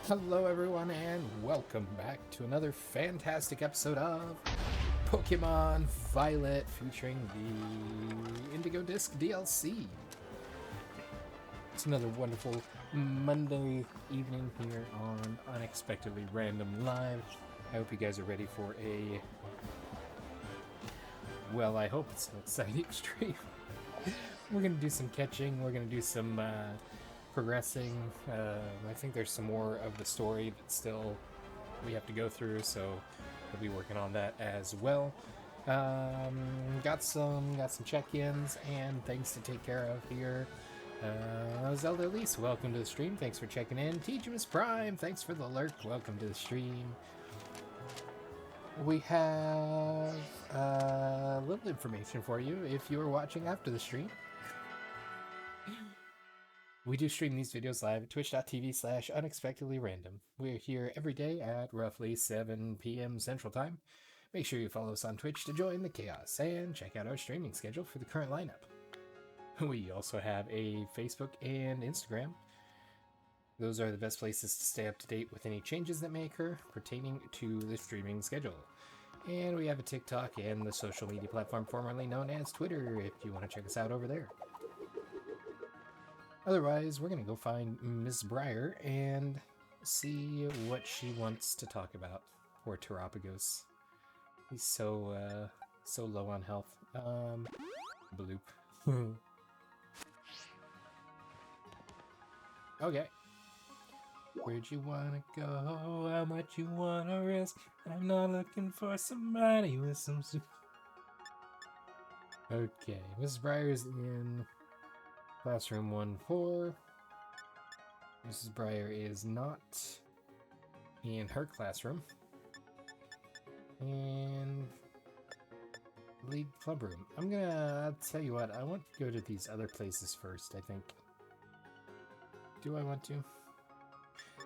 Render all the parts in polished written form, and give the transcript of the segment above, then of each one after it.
Hello everyone and welcome back to another fantastic episode of Pokemon Violet featuring the Indigo Disk DLC. It's another wonderful Monday evening here on Unexpectedly Random Live. I hope you guys are ready for well, I hope it's an exciting stream. We're going to do some catching, we're going to do some progressing. I think there's some more of the story that still we have to go through, so we'll be working on that as well. Got some check-ins and things to take care of here. Zelda Elise, welcome to the stream. Thanks for checking in. Teachemus Prime, thanks for the lurk. Welcome to the stream. We have a little information for you if you are watching after the stream. We do stream these videos live at twitch.tv/unexpectedlyrandom. We're here every day at roughly 7 p.m. Central Time. Make sure you follow us on Twitch to join the chaos and check out our streaming schedule for the current lineup. We also have a Facebook and Instagram. Those are the best places to stay up to date with any changes that may occur pertaining to the streaming schedule. And we have a TikTok and the social media platform formerly known as Twitter if you want to check us out over there. Otherwise, we're going to go find Miss Briar and see what she wants to talk about. Poor Terapagos. He's so low on health. Bloop. Okay. Where'd you wanna go? How much you wanna risk? I'm not looking for somebody with some... Okay, Miss Briar's in... Classroom 1-4. Mrs. Briar is not in her classroom. And lead club room. I'll tell you what, I want to go to these other places first, I think. Do I want to?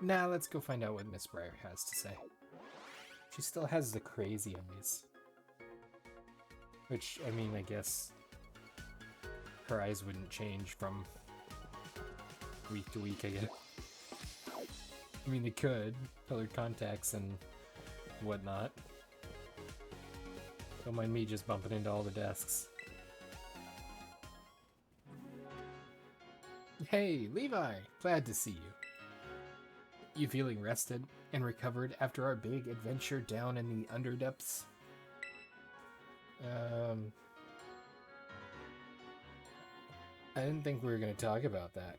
Nah, let's go find out what Miss Briar has to say. She still has the crazy eyes. Which, I mean, I guess... her eyes wouldn't change from week to week, I guess. I mean, they could. Colored contacts and whatnot. Don't mind me just bumping into all the desks. Hey, Levi! Glad to see you. You feeling rested and recovered after our big adventure down in the Underdepths? I didn't think we were going to talk about that.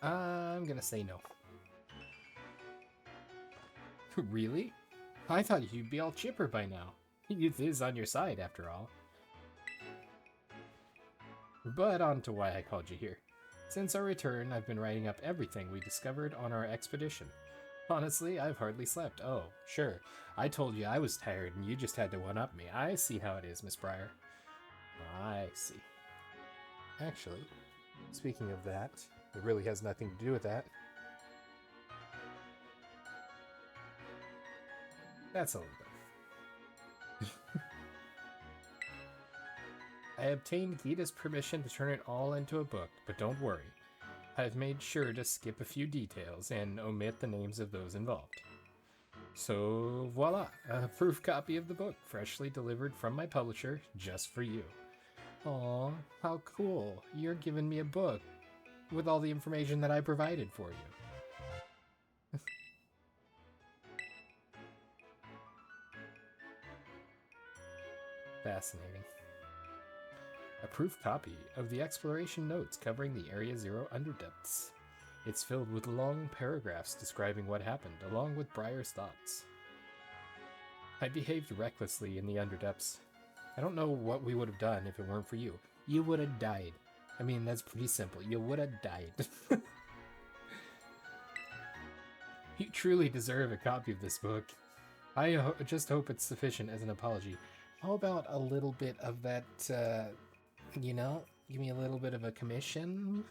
I'm going to say no. Really? I thought you'd be all chipper by now. Youth is on your side, after all. But on to why I called you here. Since our return, I've been writing up everything we discovered on our expedition. Honestly, I've hardly slept. Oh, sure. I told you I was tired and you just had to one-up me. I see how it is, Miss Briar. I see. Actually, speaking of that, it really has nothing to do with that. That's a little bit. I obtained Gita's permission to turn it all into a book, but don't worry. I've made sure to skip a few details and omit the names of those involved. So, voila, a proof copy of the book, freshly delivered from my publisher, just for you. Aw, how cool. You're giving me a book with all the information that I provided for you. Fascinating. A proof copy of the exploration notes covering the Area Zero Underdepths. It's filled with long paragraphs describing what happened, along with Briar's thoughts. I behaved recklessly in the Underdepths. I don't know what we would have done if it weren't for you. You would have died. I mean, that's pretty simple. You would have died. You truly deserve a copy of this book. I just hope it's sufficient as an apology. How about a little bit of that, you know, give me a little bit of a commission?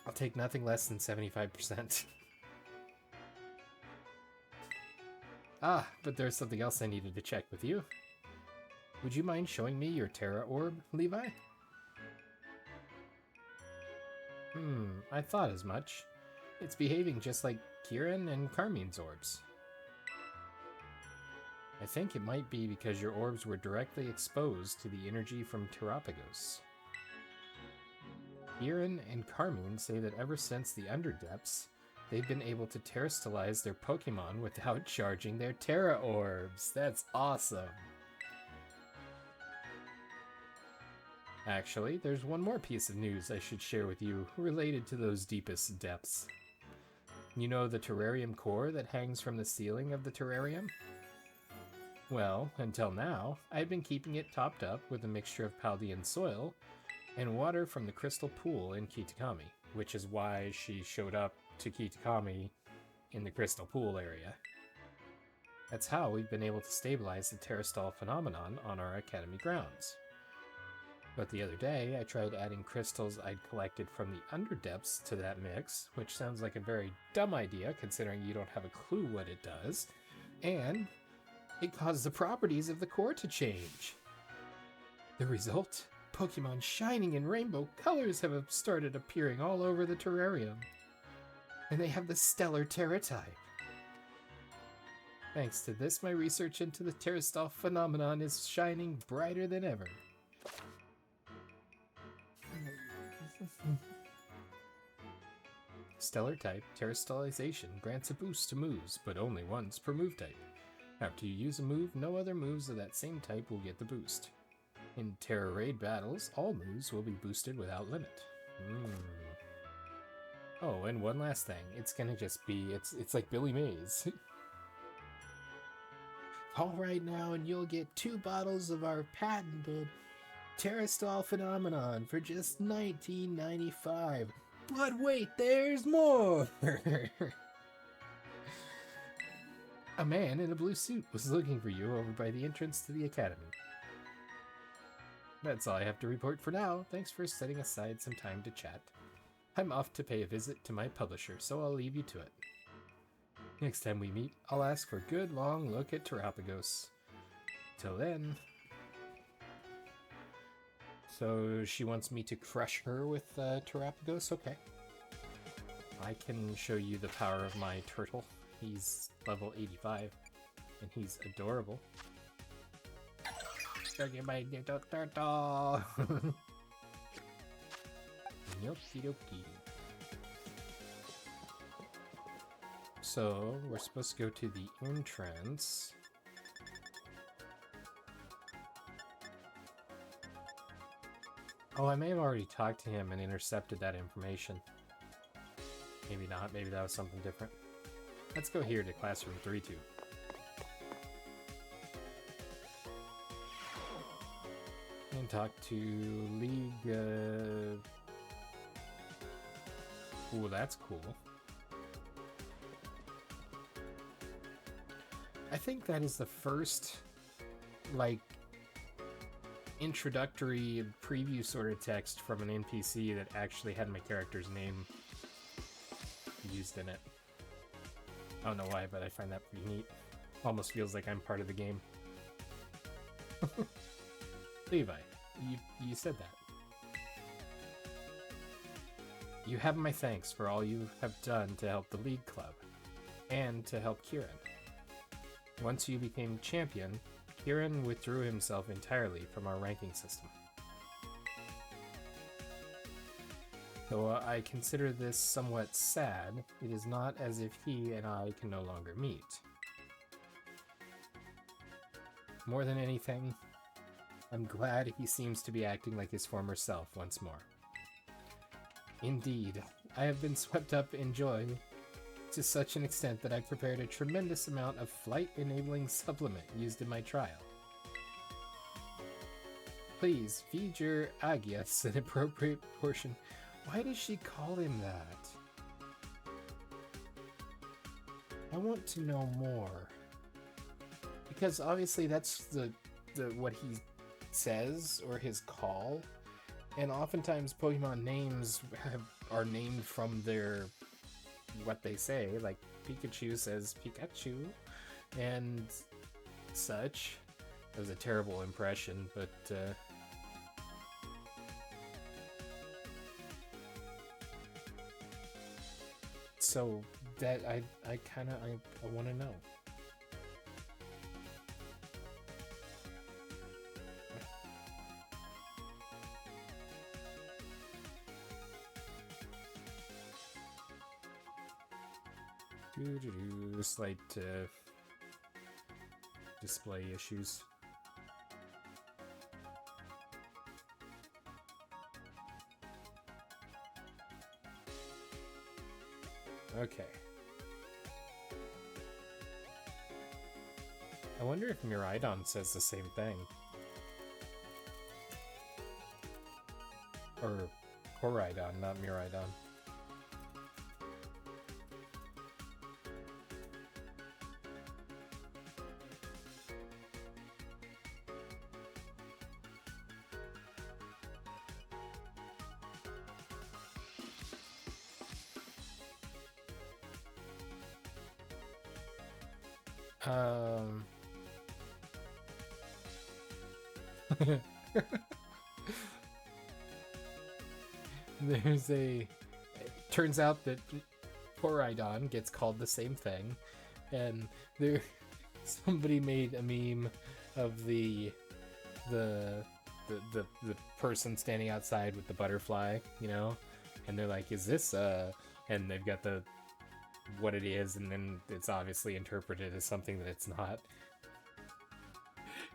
I'll take nothing less than 75%. Ah, but there's something else I needed to check with you. Would you mind showing me your Terra Orb, Levi? I thought as much. It's behaving just like Kieran and Carmine's orbs. I think it might be because your orbs were directly exposed to the energy from Terrapagos. Kieran and Carmine say that ever since the Underdepths, they've been able to terrestrialize their Pokémon without charging their Terra Orbs. That's awesome! Actually, there's one more piece of news I should share with you related to those deepest depths. You know the terrarium core that hangs from the ceiling of the terrarium? Well, until now, I've been keeping it topped up with a mixture of Paldean soil and water from the crystal pool in Kitakami, which is why she showed up to Kitakami in the crystal pool area. That's how we've been able to stabilize the Terrastall phenomenon on our academy grounds. But the other day, I tried adding crystals I'd collected from the Underdepths to that mix, which sounds like a very dumb idea considering you don't have a clue what it does, and it caused the properties of the core to change. The result? Pokemon shining in rainbow colors have started appearing all over the terrarium. And they have the stellar Terra type. Thanks to this, my research into the Terrastall phenomenon is shining brighter than ever. Stellar type Terrastallization grants a boost to moves, but only once per move type. After you use a move, no other moves of that same type will get the boost. In Terra Raid battles, all moves will be boosted without limit. Oh, and one last thing. It's gonna just be, it's like Billy Mays. Call right now and you'll get 2 bottles of our patented Terrastall Phenomenon for just $19.95. But wait, there's more! A man in a blue suit was looking for you over by the entrance to the academy. That's all I have to report for now. Thanks for setting aside some time to chat. I'm off to pay a visit to my publisher, so I'll leave you to it. Next time we meet, I'll ask for a good long look at Terrapagos. Till then... So she wants me to crush her with Terrapagos? Okay. I can show you the power of my turtle. He's level 85, and he's adorable. Look at my little turtle! Yoki doki. So, we're supposed to go to the entrance. Oh, I may have already talked to him and intercepted that information. Maybe not, maybe that was something different. Let's go here to classroom 3-2. And talk to League... Ooh, that's cool. I think that is the first, like, introductory preview sort of text from an NPC that actually had my character's name used in it. I don't know why, but I find that pretty neat. Almost feels like I'm part of the game. Levi, you said that. You have my thanks for all you have done to help the League Club, and to help Kieran. Once you became champion, Kieran withdrew himself entirely from our ranking system. Though I consider this somewhat sad, it is not as if he and I can no longer meet. More than anything, I'm glad he seems to be acting like his former self once more. Indeed, I have been swept up in joy to such an extent that I prepared a tremendous amount of flight-enabling supplement used in my trial. Please, feed your Agias an appropriate portion. Why does she call him that? I want to know more. Because obviously that's the what he says, or his call. And oftentimes Pokemon names are named from their what they say, like Pikachu says Pikachu and such. It was a terrible impression, but so that I want to know. Slight display issues. Okay. I wonder if Miraidon says the same thing. Or Koraidon, not Miraidon. There's a... Turns out that Miraidon gets called the same thing, and there... Somebody made a meme of the person standing outside with the butterfly, you know? And they're like, is this, and they've got the... what it is, and then it's obviously interpreted as something that it's not.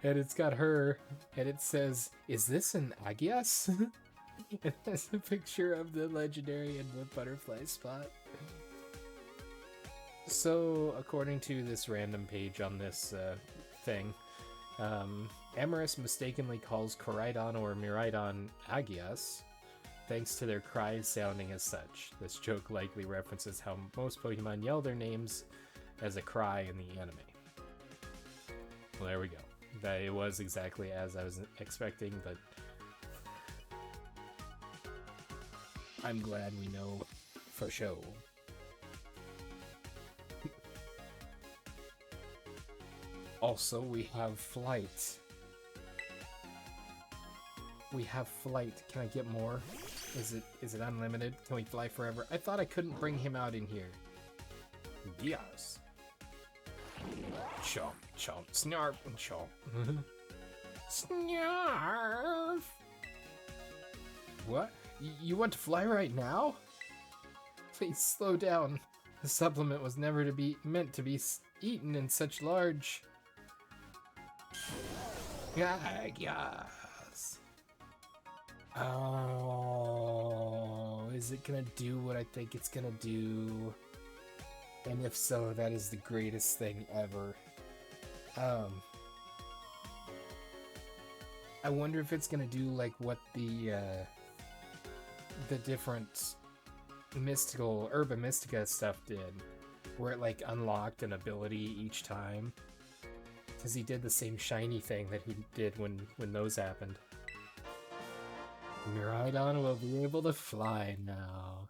And it's got her, and it says, is this an Agias? It has a picture of the legendary and the butterfly spot. So, according to this random page on this thing, Amorous mistakenly calls Koraidon or Miraidon Agias, thanks to their cries sounding as such. This joke likely references how most Pokemon yell their names as a cry in the anime. Well, there we go. It was exactly as I was expecting, but I'm glad we know for sure. Also, we have flight. We have flight. Can I get more? Is it unlimited? Can we fly forever? I thought I couldn't bring him out in here. Yes. Chomp, chomp, snarf, and chomp. Snarf! What? You want to fly right now? Please slow down. The supplement was never to be meant to be eaten in such large... Yes. Oh, is it gonna do what I think it's gonna do? And if so, that is the greatest thing ever. I wonder if it's gonna do like what the different mystical Herba Mystica stuff did, where it like unlocked an ability each time. Because he did the same shiny thing that he did when those happened. Miraidon will be able to fly now.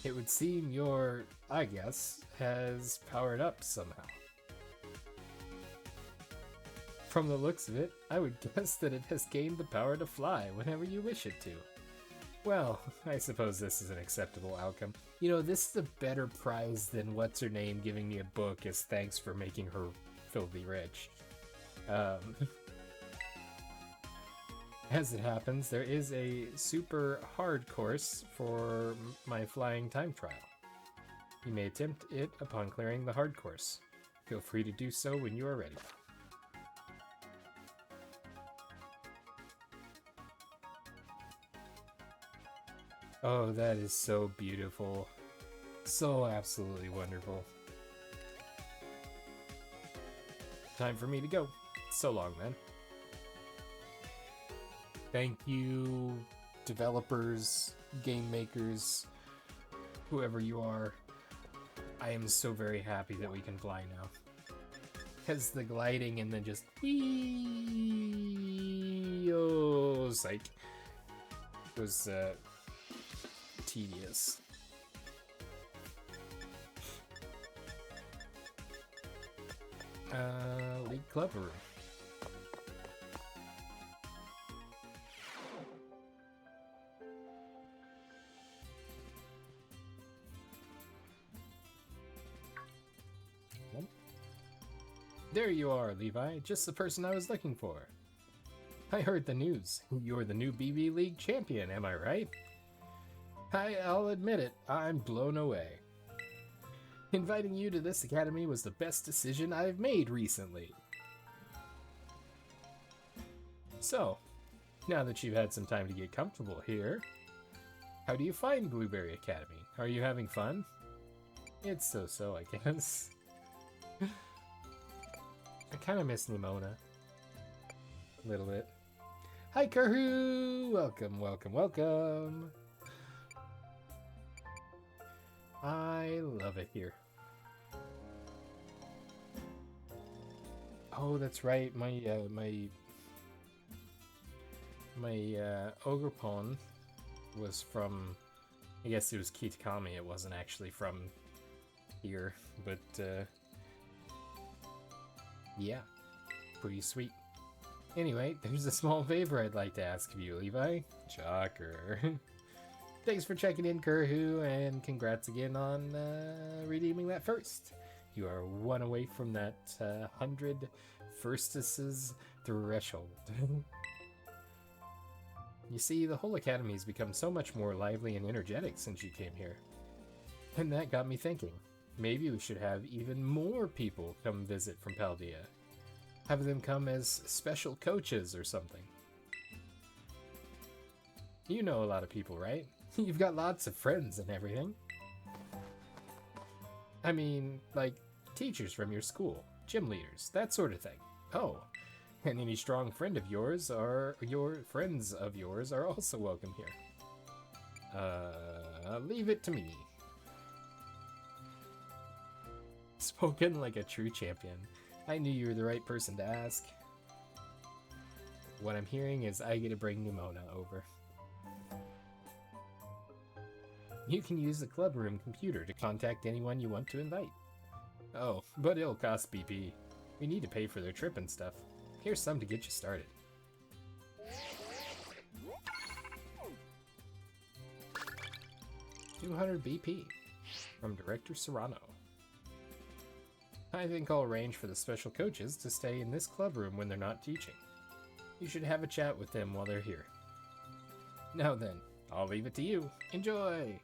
It would seem your, I guess, has powered up somehow. From the looks of it, I would guess that it has gained the power to fly whenever you wish it to. Well, I suppose this is an acceptable outcome. You know, this is a better prize than what's-her-name giving me a book as thanks for making her filthy rich. As it happens, there is a super hard course for my flying time trial. You may attempt it upon clearing the hard course. Feel free to do so when you are ready. Oh, that is so beautiful. So absolutely wonderful. Time for me to go. So long, then. Thank you, developers, game makers, whoever you are. I am so very happy that we can fly now. Because the gliding and then just... Oh, psych. Was, tedious. League Club Room. There you are, Levi. Just the person I was looking for. I heard the news. You're the new BB League champion, am I right? I'll admit it, I'm blown away. Inviting you to this academy was the best decision I've made recently. So, now that you've had some time to get comfortable here, how do you find Blueberry Academy? Are you having fun? It's so-so, I guess. I kind of miss Nimona. A little bit. Hi, Karhu! Welcome, welcome, welcome! I love it here. Oh, that's right. My Ogrepon was from, I guess it was Kitakami. It wasn't actually from here, but yeah, pretty sweet. Anyway, there's a small favor I'd like to ask of you, Levi. Shocker. Thanks for checking in, Kurhu, and congrats again on redeeming that first. You are one away from that 100 firstesses threshold. You see, the whole academy's become so much more lively and energetic since you came here. And that got me thinking, maybe we should have even more people come visit from Paldea. Have them come as special coaches or something. You know a lot of people, right? You've got lots of friends and everything. I mean, like, teachers from your school, gym leaders, that sort of thing. Oh, and any strong friend of yours or your friends of yours are also welcome here. Leave it to me. Spoken like a true champion. I knew you were the right person to ask. What I'm hearing is I get to bring Nimona over. You can use the club room computer to contact anyone you want to invite. Oh, but it'll cost BP. We need to pay for their trip and stuff. Here's some to get you started. $200 BP from Director Serrano. I think I'll arrange for the special coaches to stay in this club room when they're not teaching. You should have a chat with them while they're here. Now then, I'll leave it to you. Enjoy!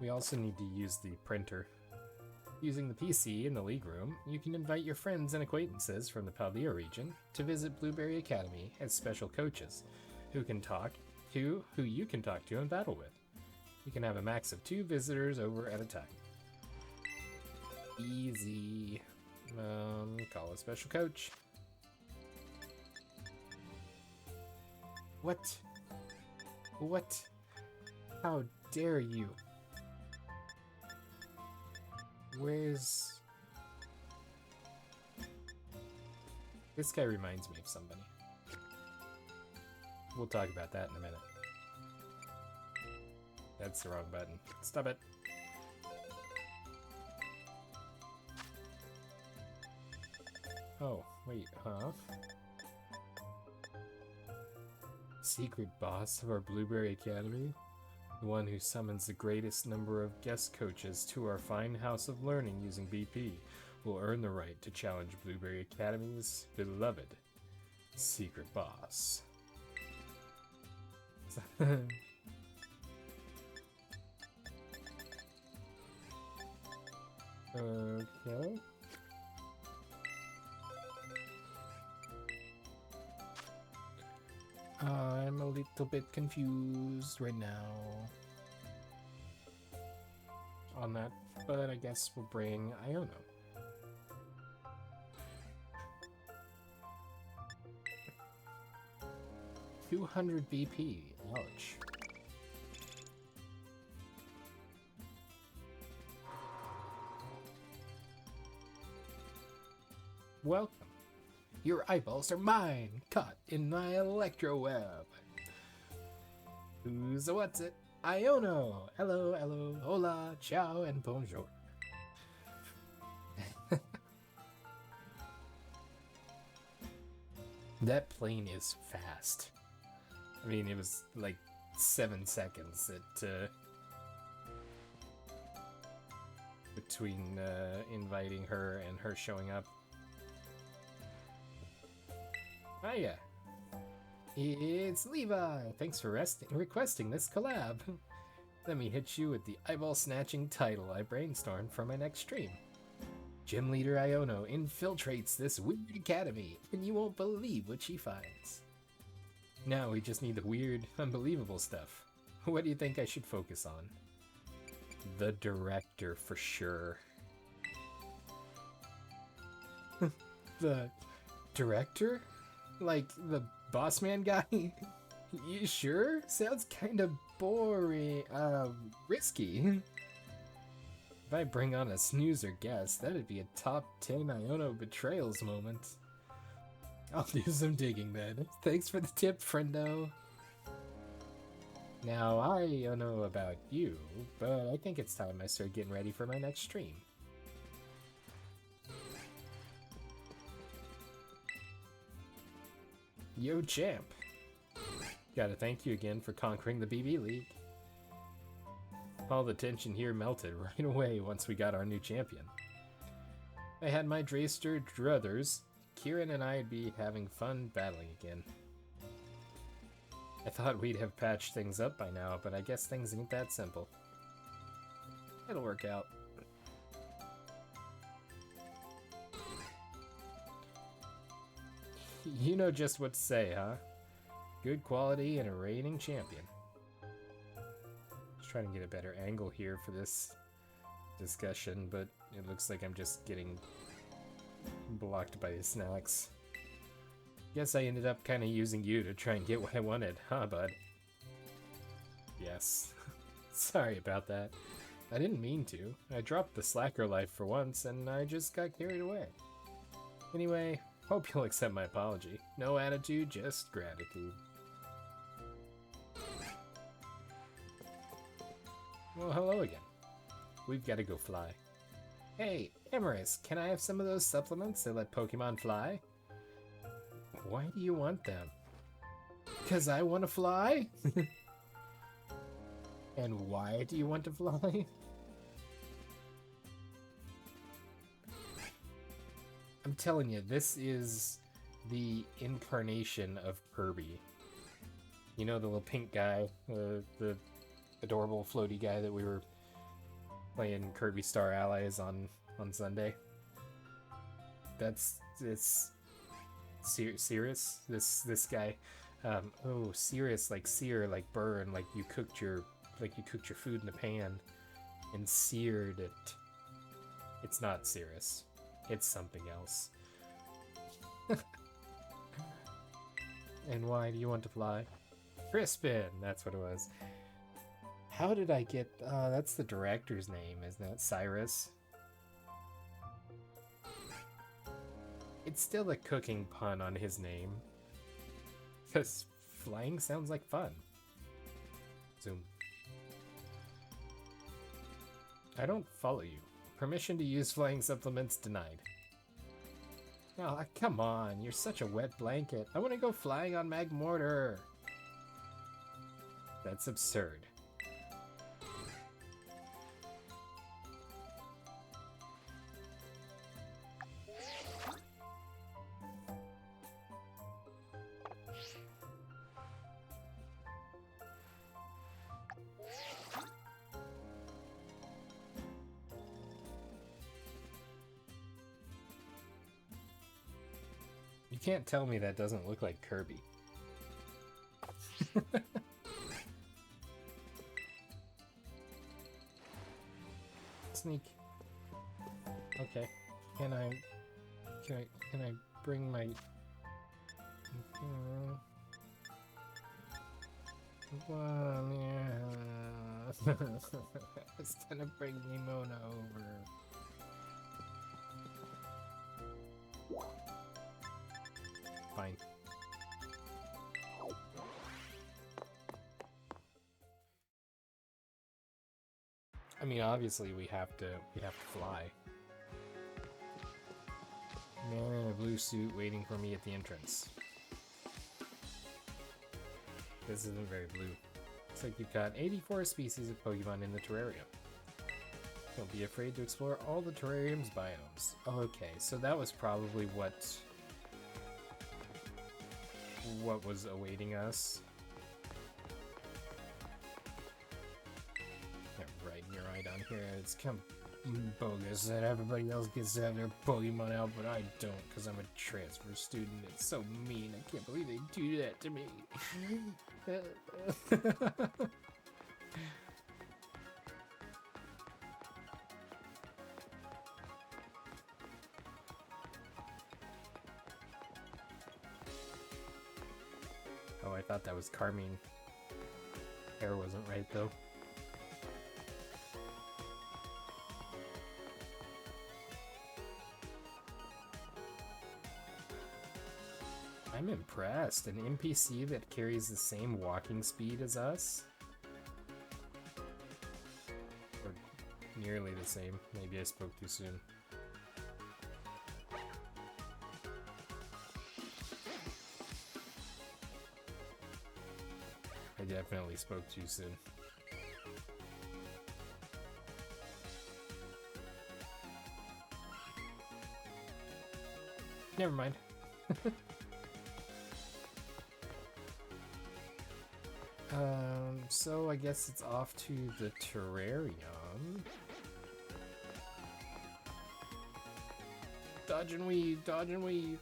We also need to use the printer. Using the PC in the league room, you can invite your friends and acquaintances from the Paldea region to visit Blueberry Academy as special coaches who you can talk to and battle with. You can have a max of 2 visitors over at a time. Easy. Call a special coach. What? What? How dare you? Where's... This guy reminds me of somebody. We'll talk about that in a minute. That's the wrong button. Stop it. Oh, wait, huh? Secret boss of our Blueberry Academy? The one who summons the greatest number of guest coaches to our fine house of learning using BP will earn the right to challenge Blueberry Academy's beloved secret boss. Okay. I'm a little bit confused right now on that, but I guess we'll bring Iono. $200 BP. Ouch. Welcome. Your eyeballs are mine, caught in my electro web. Who's a what's it? Iono! Hello, hello, hola, ciao, and bonjour. That plane is fast. I mean, it was like 7 seconds between inviting her and her showing up. Hiya! It's Levi! Thanks for requesting this collab. Let me hit you with the eyeball-snatching title I brainstormed for my next stream. Gym leader Iono infiltrates this weird academy, and you won't believe what she finds. Now we just need the weird, unbelievable stuff. What do you think I should focus on? The director, for sure. The director? Like the boss man guy? You sure? Sounds kinda boring. Risky. If I bring on a snoozer guest, that'd be a top 10 Iono betrayals moment. I'll do some digging then. Thanks for the tip, friendo. Now, I don't know about you, but I think it's time I start getting ready for my next stream. Yo, champ. Gotta thank you again for conquering the BB League. All the tension here melted right away once we got our new champion. I had my Drayster druthers. Kieran and I'd be having fun battling again. I thought we'd have patched things up by now, but I guess things ain't that simple. It'll work out. You know just what to say, huh? Good quality and a reigning champion. Just trying to get a better angle here for this discussion, but it looks like I'm just getting blocked by the snacks. Guess I ended up kind of using you to try and get what I wanted, huh, bud? Yes. Sorry about that. I didn't mean to. I dropped the slacker life for once, and I just got carried away. Anyway, hope you'll accept my apology. No attitude, just gratitude. Well, hello again. We've got to go fly. Hey, Emerus, can I have some of those supplements that let Pokemon fly? Why do you want them? 'Cause I want to fly? And why do you want to fly? I'm telling you, this is the incarnation of Kirby. You know, the little pink guy, the adorable floaty guy that we were playing Kirby Star Allies on Sunday? It's Cirrus, this guy. Oh, Cirrus, like sear, like burn, like you cooked your food in a pan and seared it. It's not Cirrus. It's something else. And why do you want to fly? Crispin, that's what it was. How did I get... that's the director's name, isn't it? Cyrus? It's still a cooking pun on his name. Because flying sounds like fun. Zoom. I don't follow you. Permission to use flying supplements denied. Oh, come on. You're such a wet blanket. I want to go flying on Magmortar. That's absurd. You can't tell me that doesn't look like Kirby. Sneak. Okay. Can I bring my... Well, yeah. Instead of bringing Mona over. Fine. I mean, obviously we have to fly. Man in a blue suit waiting for me at the entrance. This isn't very blue. Looks like you've got 84 species of Pokemon in the terrarium. Don't be afraid to explore all the terrarium's biomes. Okay, so that was probably what was awaiting us. Yeah, right, Miraidon here. It's kind of bogus that everybody else gets to have their Pokemon out, but I don't because I'm a transfer student. It's so mean. I can't believe they do that to me. Oh, I thought that was Carmine. Hair wasn't right though. I'm impressed. An NPC that carries the same walking speed as us? Or nearly the same. Maybe I spoke too soon. I definitely spoke too soon. Never mind. So I guess it's off to the terrarium. Dodge and weave, dodge and weave.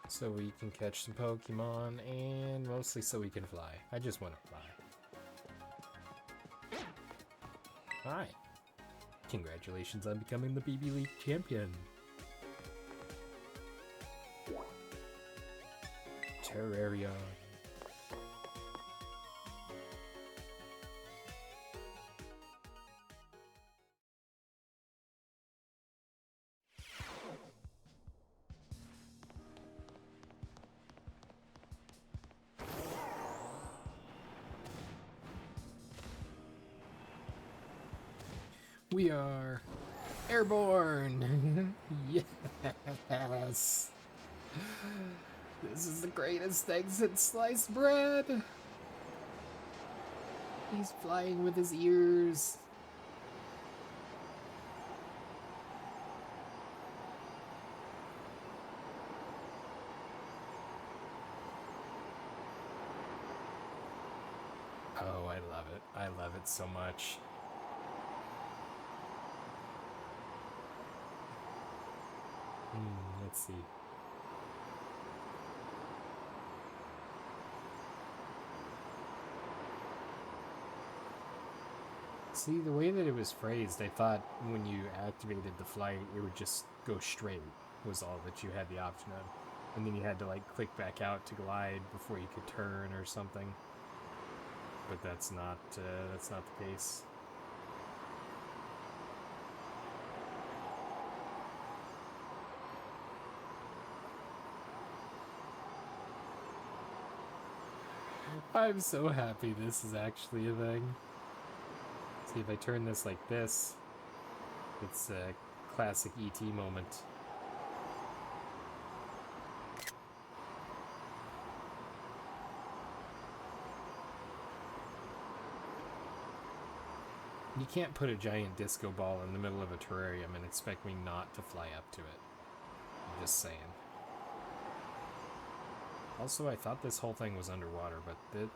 So we can catch some Pokemon, and mostly so we can fly. I just want to fly. Hi. Congratulations on becoming the BB League champion. Terraria. We are airborne. Yes. This is the greatest thing since sliced bread. He's flying with his ears. Oh, I love it. I love it so much. Let's see. See, the way that it was phrased, I thought when you activated the flight, it would just go straight, was all that you had the option of. And then you had to, like, click back out to glide before you could turn or something. But that's not the case. I'm so happy this is actually a thing. See, if I turn this like this, it's a classic ET moment. You can't put a giant disco ball in the middle of a terrarium and expect me not to fly up to it. I'm just saying. Also, I thought this whole thing was underwater, but it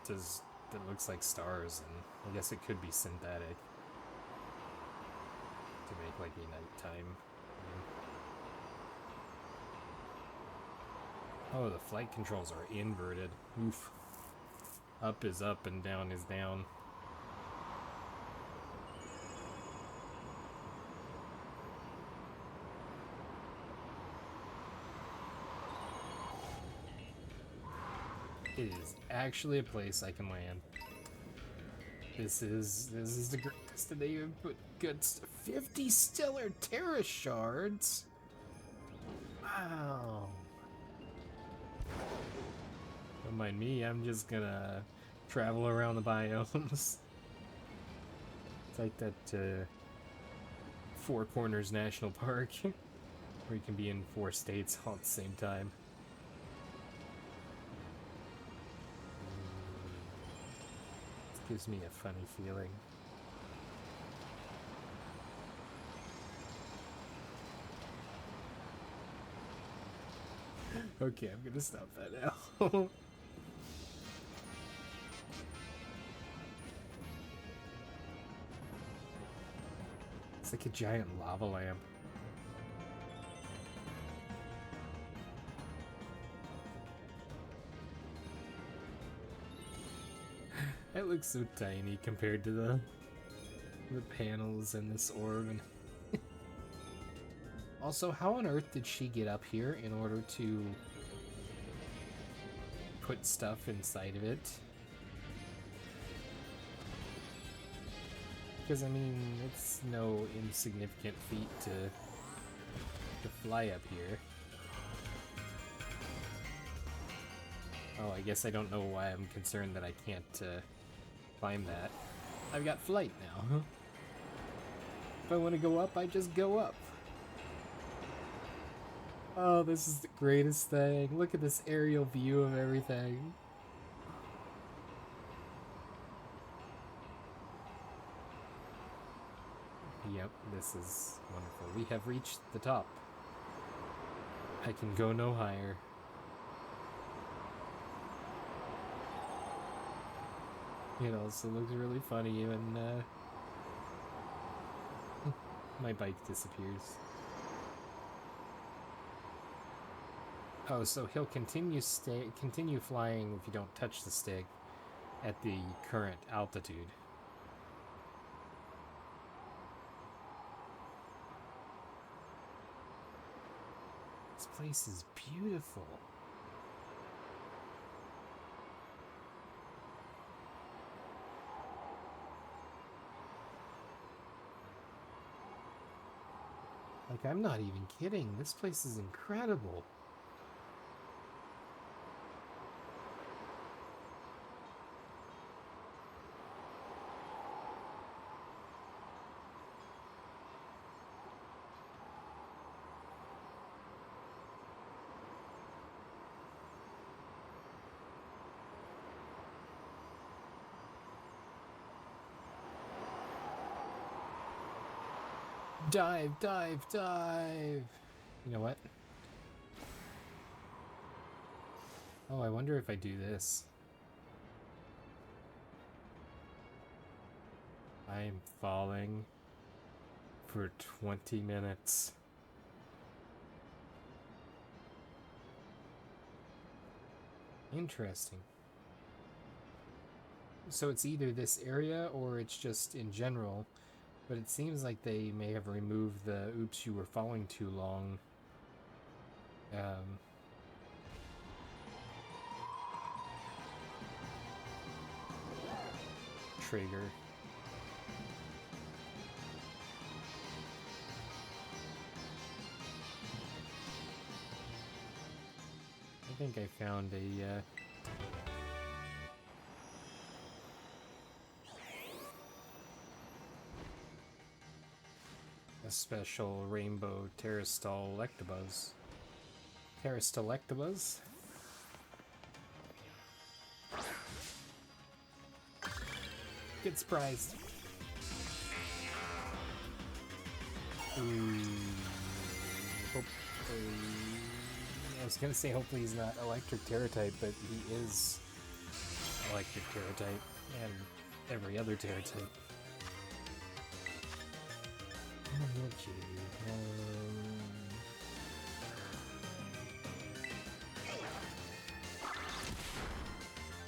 looks like stars, and I guess it could be synthetic to make like a nighttime. Oh, the flight controls are inverted. Oof. Up is up and down is down. It is actually a place I can land. This is the greatest, and they even put good 50 stellar Terra shards. Wow. Don't mind me, I'm just gonna travel around the biomes. It's like that Four Corners National Park, where you can be in 4 states all at the same time. This gives me a funny feeling. Okay, I'm gonna stop that now. It's like a giant lava lamp. It looks so tiny compared to the panels and this orb. Also, how on earth did she get up here in order to put stuff inside of it? Because, I mean, it's no insignificant feat to fly up here. Oh, I guess I don't know why I'm concerned that I can't climb that. I've got flight now. If I want to go up, I just go up. Oh, this is the greatest thing. Look at this aerial view of everything. Yep, this is wonderful. We have reached the top. I can go no higher. It also looks really funny when my bike disappears. Oh, so he'll continue flying if you don't touch the stick at the current altitude. This place is beautiful. Like, I'm not even kidding. This place is incredible. Dive, dive, dive! You know what? Oh, I wonder if I do this. I'm falling for 20 minutes. Interesting. So it's either this area or it's just in general. But it seems like they may have removed the oops, you were falling too long trigger. I think I found a special rainbow Terrastalactobuzz. Terrastalactobuzz? Get surprised. Ooh. I was gonna say hopefully he's not electric Terra type, but he is electric Terra type and every other Terra type.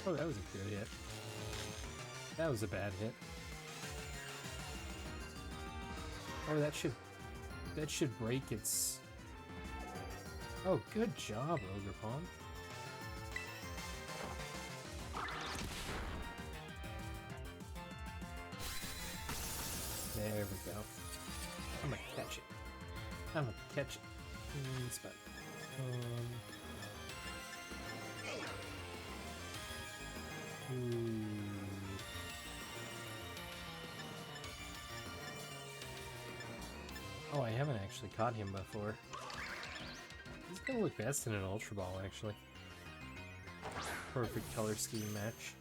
Oh, that was a good hit. That was a bad hit. Oh, that should break its... Oh, good job, Ogerpon. There we go. I'm gonna catch it. I'm gonna catch it. Spot. Ooh. actually caught him before. He's gonna look best in an Ultra Ball, actually. Perfect color scheme match.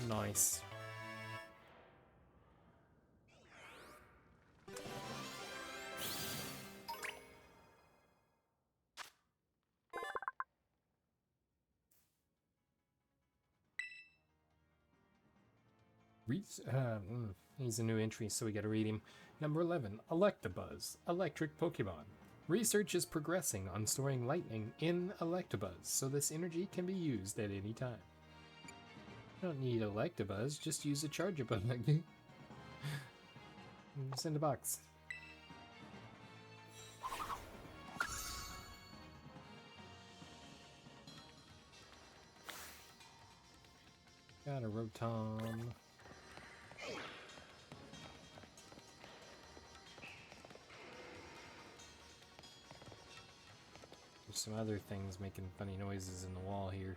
Nice. He's a new entry, so we gotta read him. Number 11, Electabuzz, Electric Pokemon. Research is progressing on storing lightning in Electabuzz, so this energy can be used at any time. Don't need Electabuzz, just use a Charge-a-Bug. Send a box. Got a Rotom. There's some other things making funny noises in the wall here.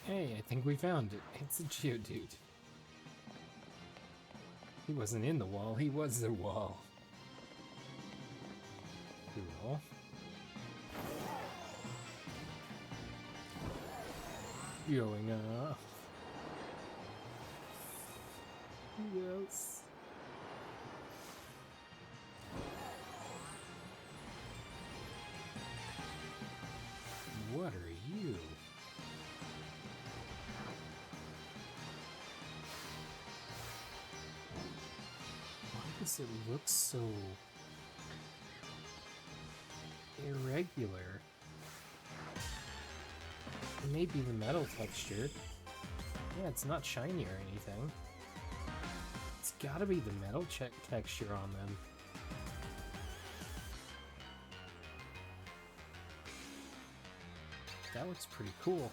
Hey, I think we found it. It's a Geodude. He wasn't in the wall, he was the wall. Cool. Going off. Yes. What are you? It looks so irregular. It may be the metal texture. Yeah, it's not shiny or anything. It's gotta be the metal texture on them. That looks pretty cool.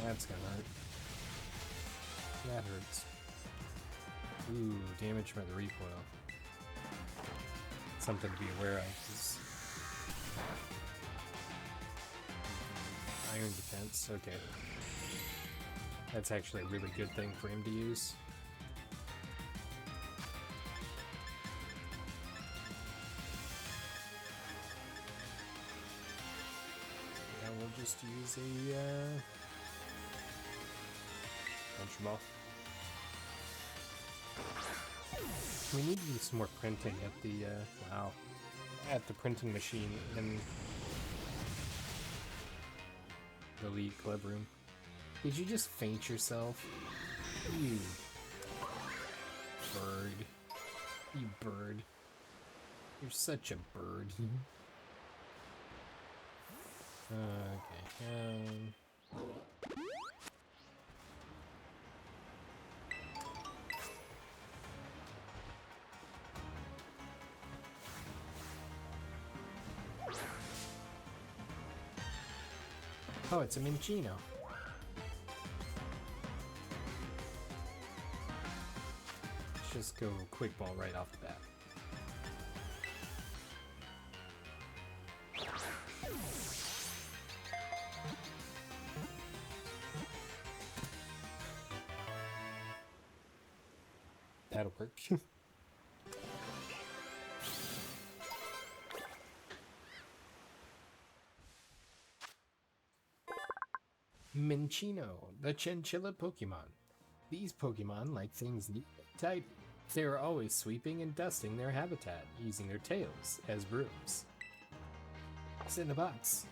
That's gonna hurt. That hurts. Ooh, damage by the recoil. Something to be aware of. Iron defense, okay. That's actually a really good thing for him to use. Now we'll just use a Ultra Ball. We need to do some more printing at the at the printing machine in the Elite Club room. Did you just faint yourself? You bird. You bird. You're such a bird. Okay. Oh, it's a Minccino. Let's just go Quick Ball right off the bat. That'll work. Minccino, the chinchilla Pokemon. These Pokemon like things neat and tidy. They are always sweeping and dusting their habitat, using their tails as brooms. It's in a box.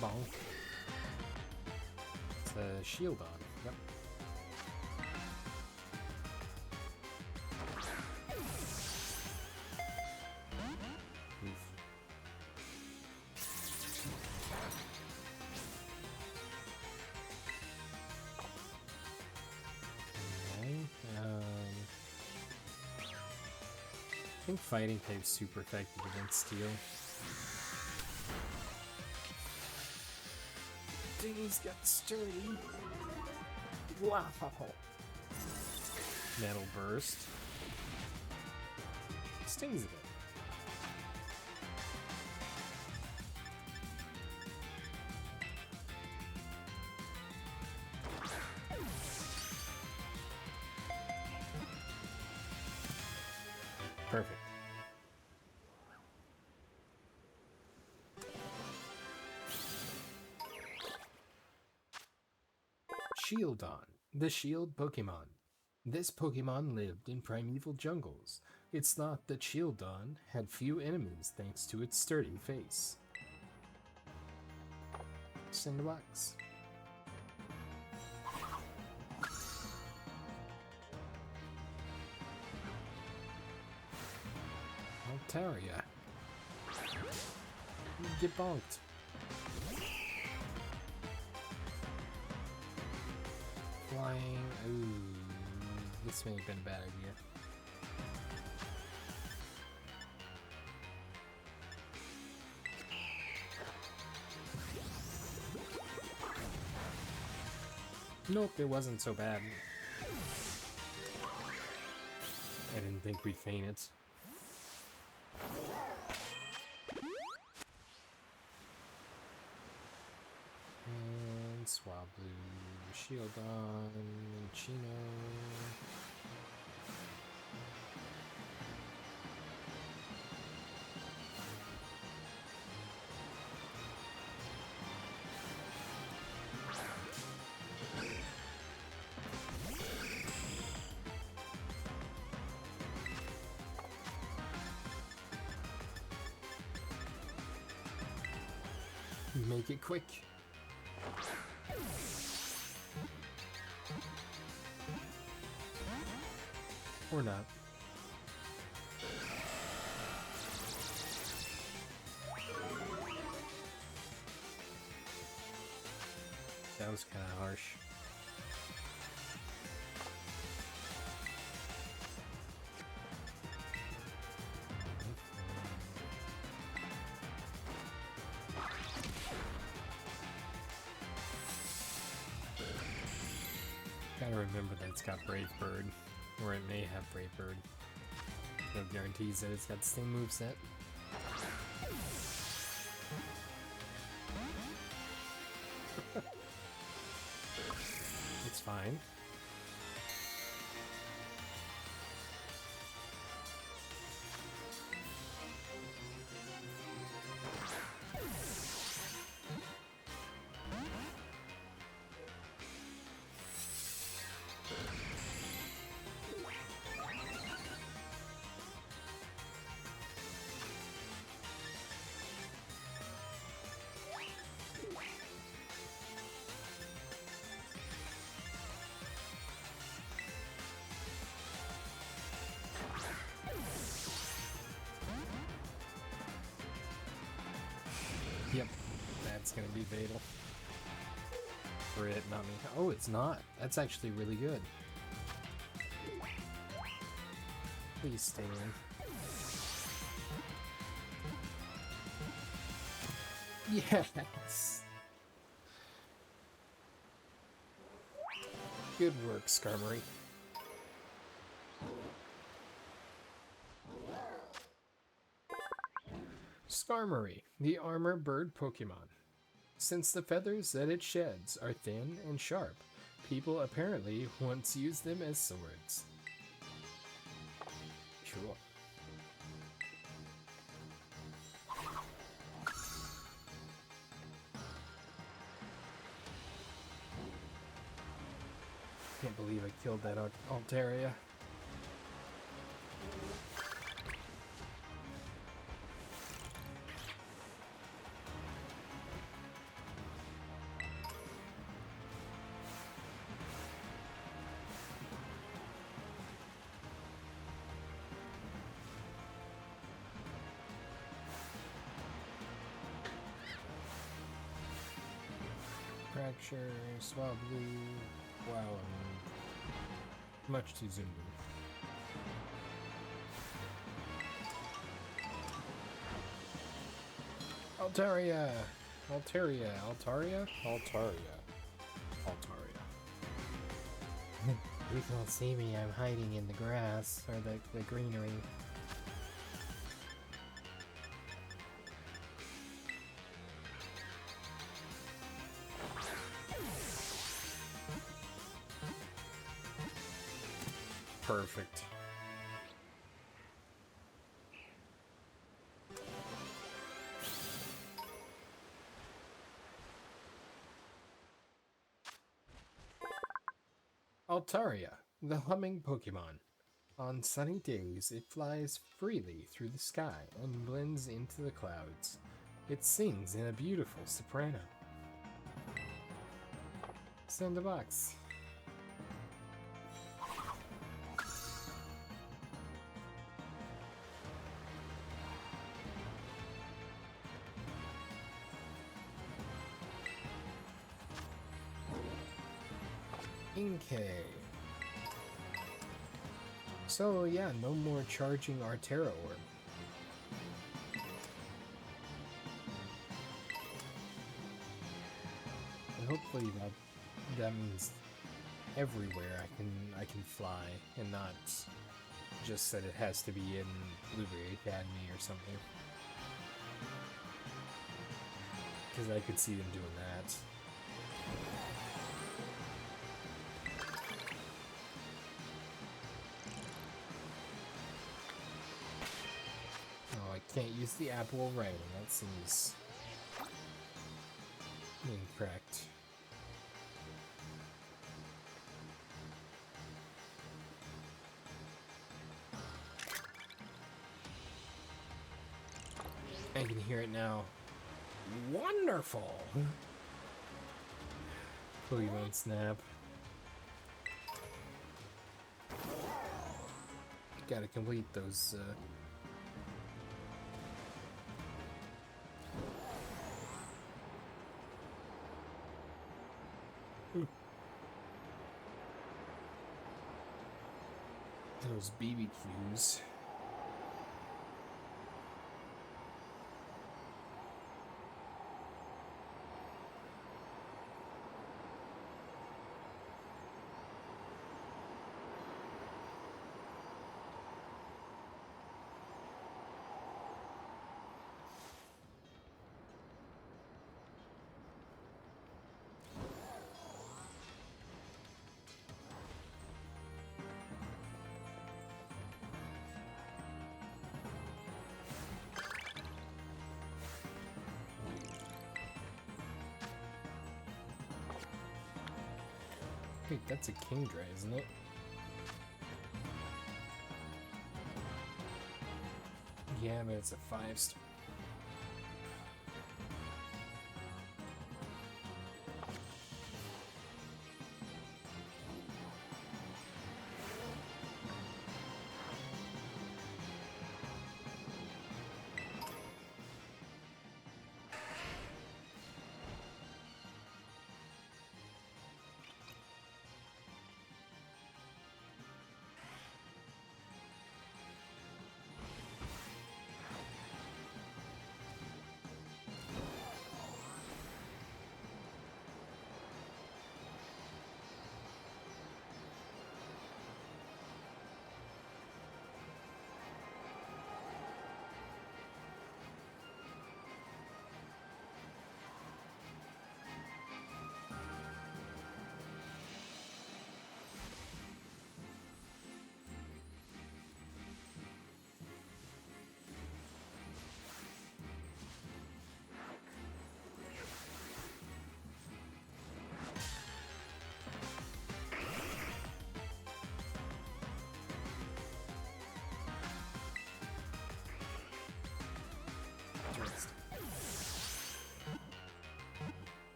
Bonk. It's a Shieldon. Yep. I think fighting type's super effective against steel. He's got sturdy. Wow. Metal burst. Stings a bit. Perfect. Shieldon, the shield Pokemon. This Pokemon lived in primeval jungles. It's thought that Shieldon had few enemies thanks to its sturdy face. Cinderbox. Altaria. Get bonked. Flying. Ooh, this may have been a bad idea. Nope, it wasn't so bad. I didn't think we'd feign it. And Swablu, Shieldon, Chino. Make it quick. Or not. That was kind of harsh. Gotta remember that it's got Brave Bird, or it may have Brave Bird. No guarantees that it's got the same moveset. It's fine. Yep, that's gonna be fatal. For it, not me. Oh, it's not. That's actually really good. Please stay in. Yes! Good work, Skarmory. Skarmory, the armor bird Pokemon. Since the feathers that it sheds are thin and sharp, people apparently once used them as swords. Cool. Can't believe I killed that Altaria. Fracture, Swablu, wow, much too zoomed in. Altaria! Altaria! Altaria? Altaria. Altaria. You can't see me, I'm hiding in the grass, or the greenery. Perfect. Altaria, the humming Pokémon. On sunny days, it flies freely through the sky and blends into the clouds. It sings in a beautiful soprano. Send a box. Okay. So yeah, no more charging our Terra Orb. And hopefully that means everywhere I can fly and not just that it has to be in Blueberry Academy or something. Because I could see them doing that. Can't use the apple of writing. That seems incorrect. I can hear it now. Wonderful! Pokemon Snap. Gotta complete those, those BBQs. Wait, that's a Kingdra, isn't it? Yeah, but it's a 5-star.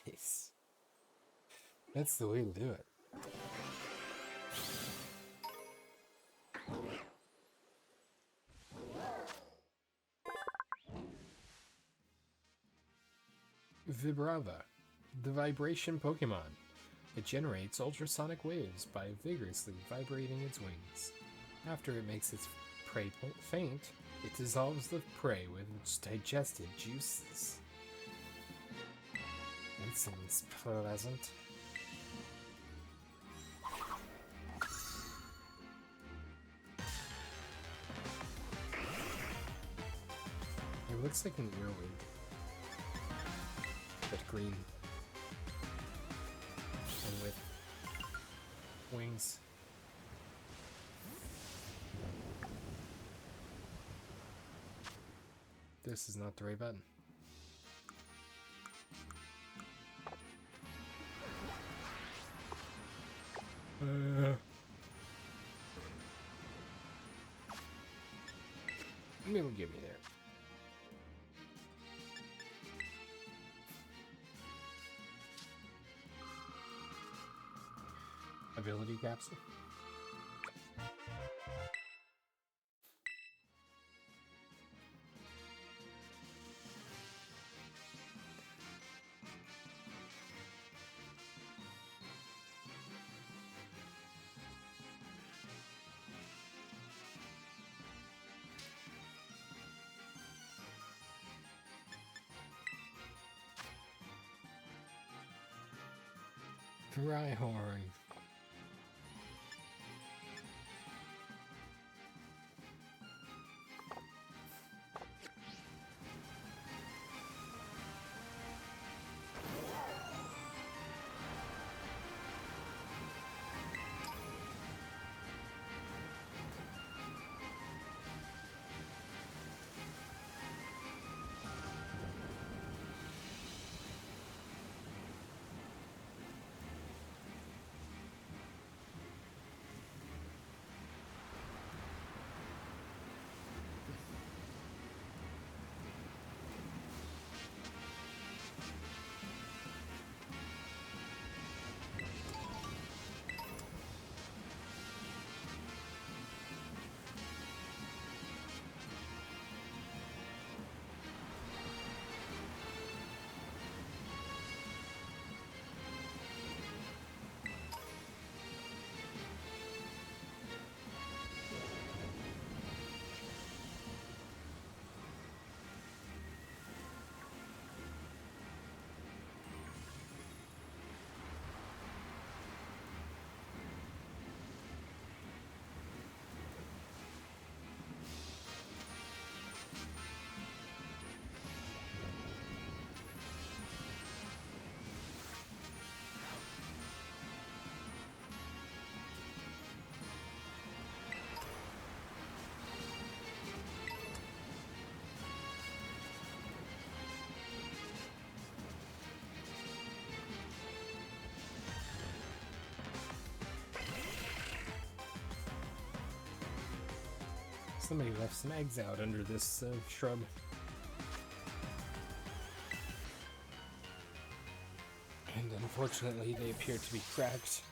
Nice. That's the way to do it. Vibrava, the vibration Pokemon. It generates ultrasonic waves by vigorously vibrating its wings. After it makes its prey faint, It dissolves the prey with its digested juices. That seems pleasant. It looks like an earwig, but green and with wings. This is not the right button. Maybe it'll get me there. Ability capsule. Rhyhorn. Somebody left some eggs out under this shrub. And unfortunately, they appear to be cracked.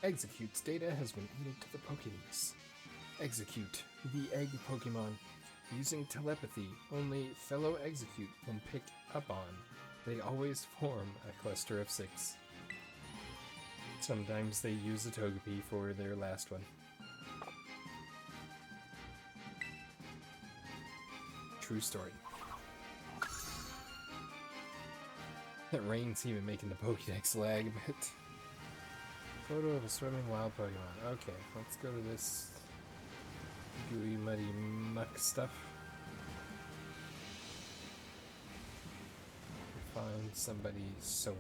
Execute's data has been added to the Pokédex. Execute, the egg Pokemon. Using telepathy, only fellow Execute can pick up on. They always form a cluster of 6. Sometimes they use a Togepi for their last one. True story. That rain's even making the Pokédex lag a bit. Photo of a swimming wild Pokemon. Okay, let's go to this gooey, muddy muck stuff. Find somebody swimming.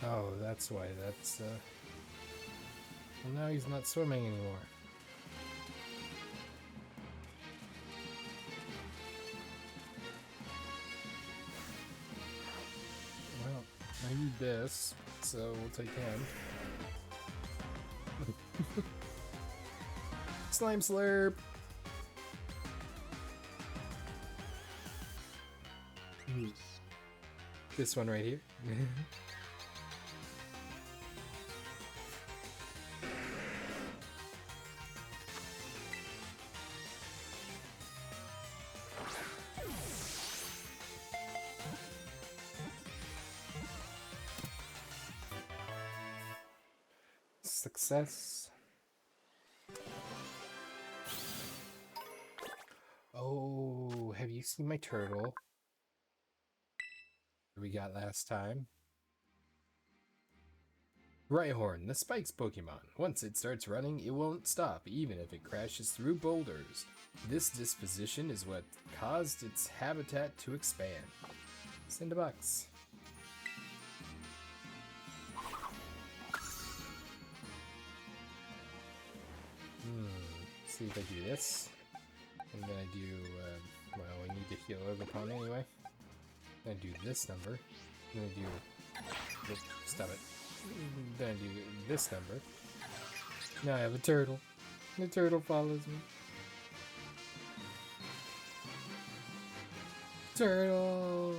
Oh, that's why. That's, well, now he's not swimming anymore. this, so we'll take him. Slime Slurp! This one right here. Success. Oh, have you seen my turtle we got last time? Rhyhorn, the Spikes Pokemon. Once it starts running, it won't stop, even if it crashes through boulders. This disposition is what caused its habitat to expand. Send a box. See if I do this. And then I do, well, we need to heal Overpon anyway. Then I do this number. Then I do, stop it. Then I do this number. Now I have a turtle. The turtle follows me. Turtle!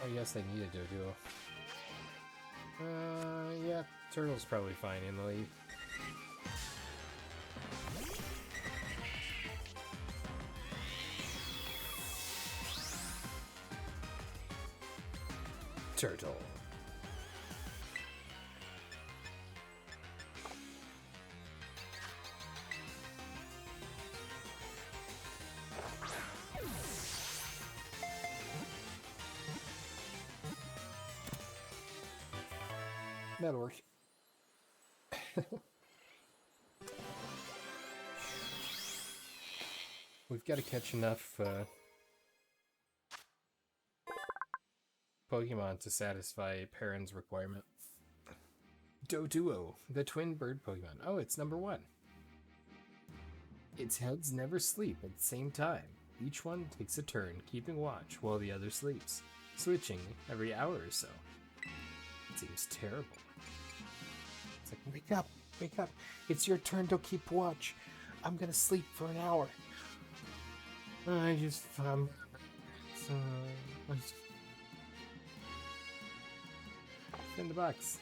Oh yes, I need a Doduo. Yeah, turtle's probably fine in the lead. Turtle. That'll work. We've got to catch enough Pokemon to satisfy Perrin's requirement. Doduo, the twin bird Pokemon. Oh, it's number 1. Its heads never sleep at the same time. Each one takes a turn, keeping watch while the other sleeps, switching every hour or so. It seems terrible. It's like, wake up, it's your turn to keep watch. I'm gonna sleep for an hour. I just, in the box.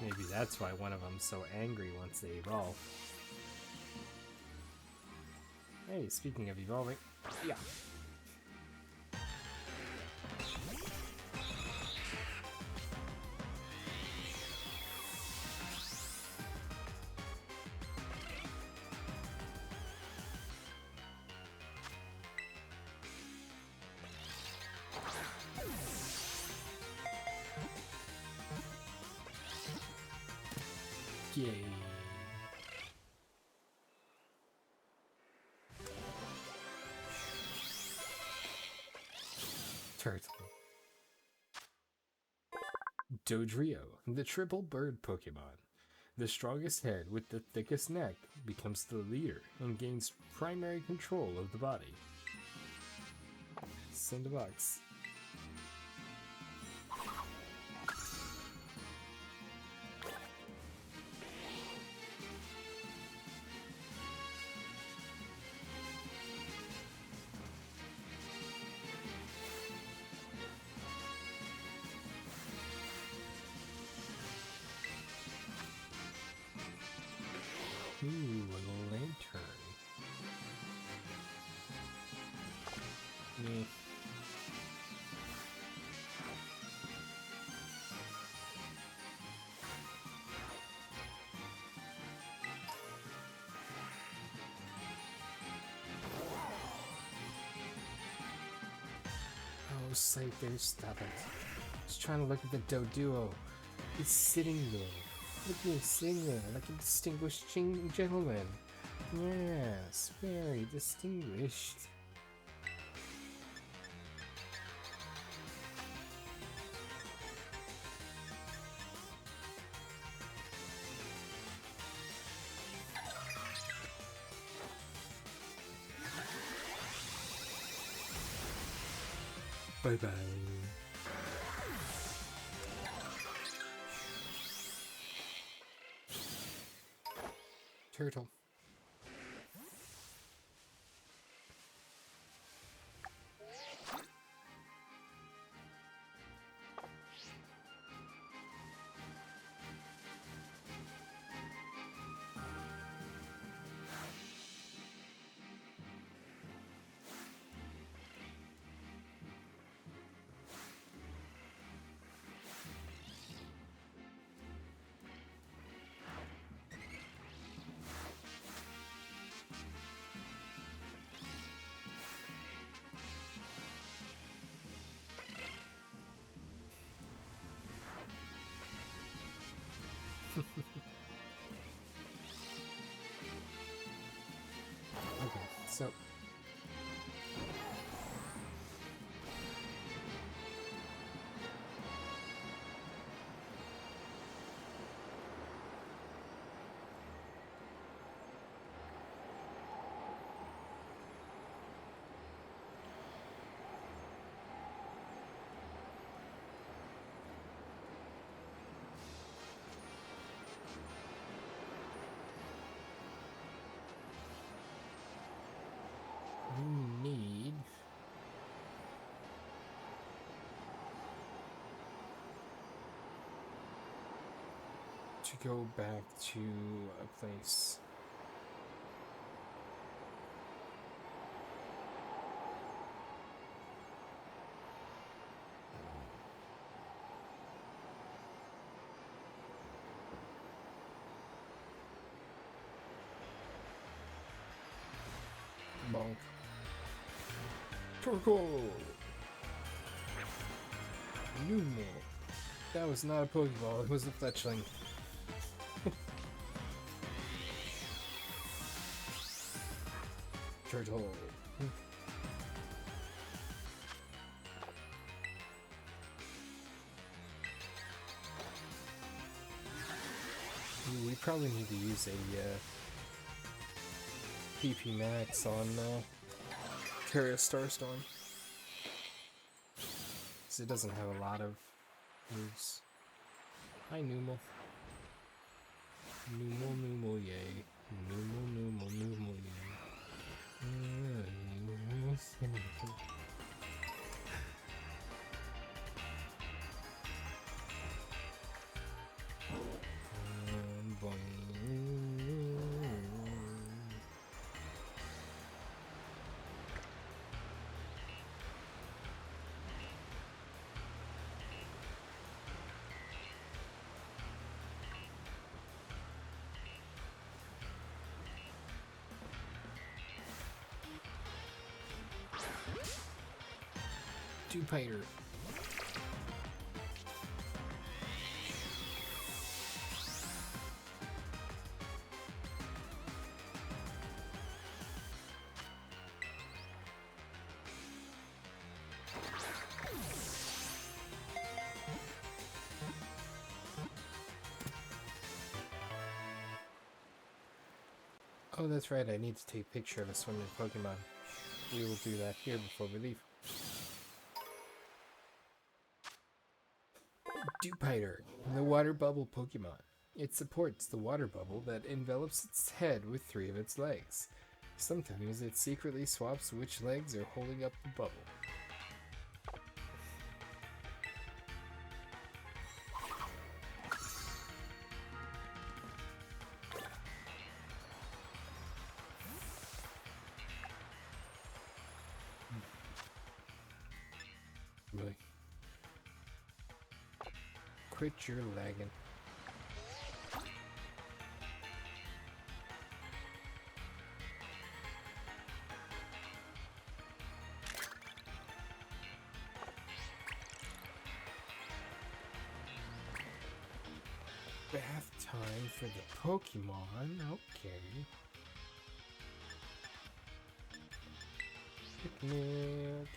Maybe that's why one of them's so angry once they evolve. Hey, speaking of evolving, yeah. Yay. Turtle. Dodrio, the triple bird Pokemon. The strongest head with the thickest neck becomes the leader and gains primary control of the body. Send a box. Ooh, a lantern. Me. Oh, Scyther, stop it. Just trying to look at the Doduo. It's sitting there. Look at me sing there like a distinguished gentleman. Yes, very distinguished. Bye-bye. Turtle. Okay, so we need to go back to a place. Bonk. Turtle! Numo. That was not a Pokeball, it was a fletchling. Turtle. We probably need to use a PP Max on Terra Starstorm, because it doesn't have a lot of moves. Hi, Numo. Numo, yay. Numo, yay. Two-Piter. Oh, that's right, I need to take a picture of a swimming Pokemon. We will do that here before we leave. Two-Piter, the water bubble Pokemon. It supports the water bubble that envelops its head with 3 of its legs. Sometimes it secretly swaps which legs are holding up the bubble. Really? Quit your lagging. bath time for the Pokemon. Okay. Picnic.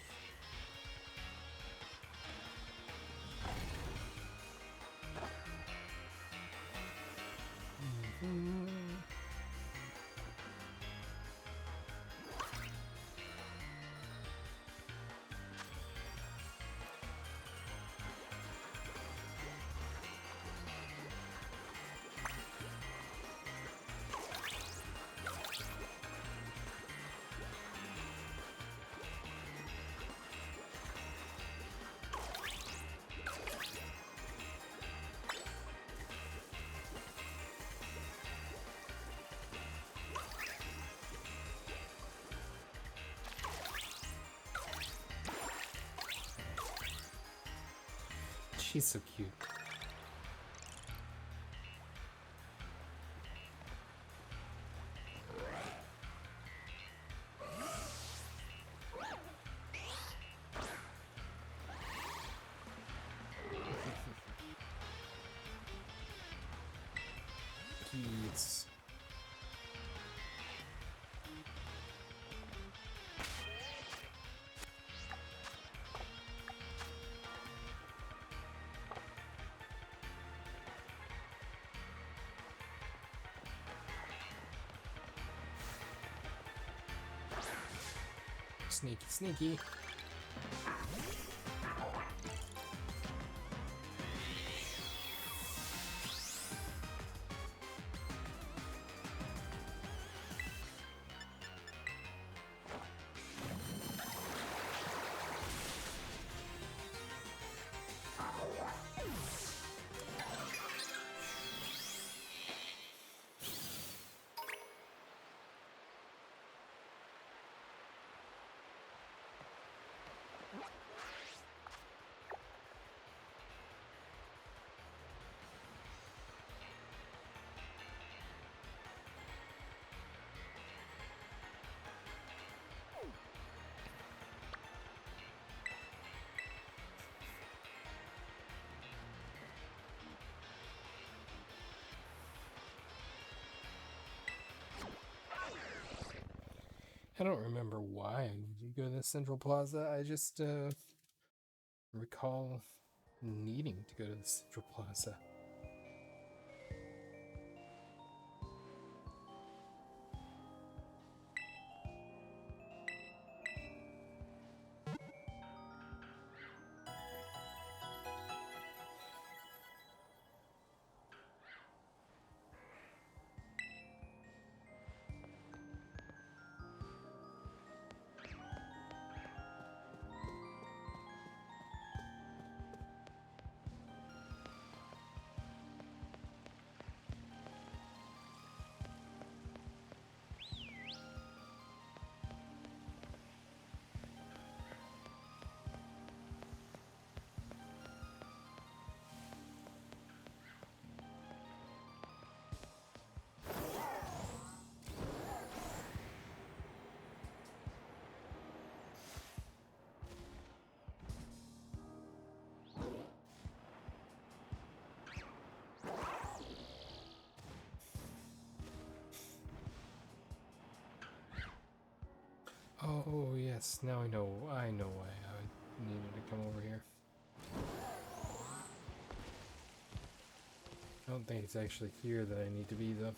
She's so cute. Keys. Sneaky, sneaky. I don't remember why I need to go to the Central Plaza. I just recall needing to go to the Central Plaza. Oh yes, now I know why I needed to come over here. I don't think it's actually here that I need to be though.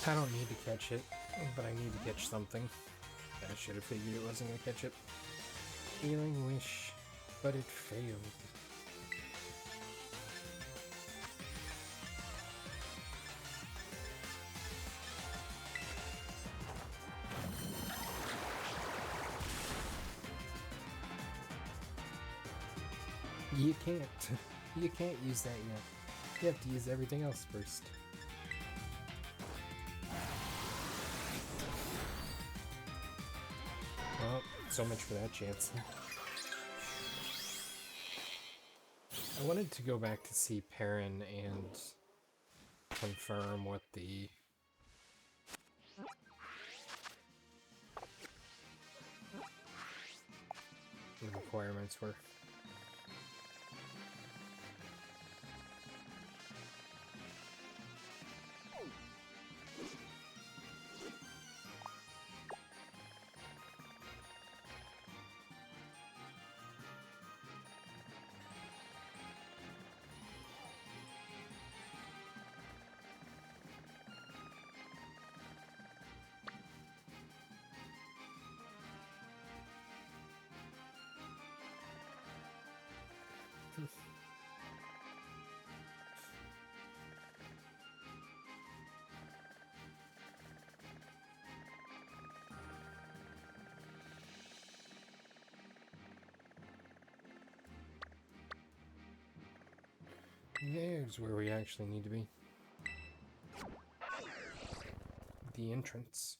I don't need to catch it, but I need to catch something. I should have figured it wasn't going to catch it. Healing Wish, but it failed. You can't. You can't use that yet. You have to use everything else first. Well, so much for that chance. I wanted to go back to see Perrin and confirm what the requirements were. There's where we actually need to be. The entrance.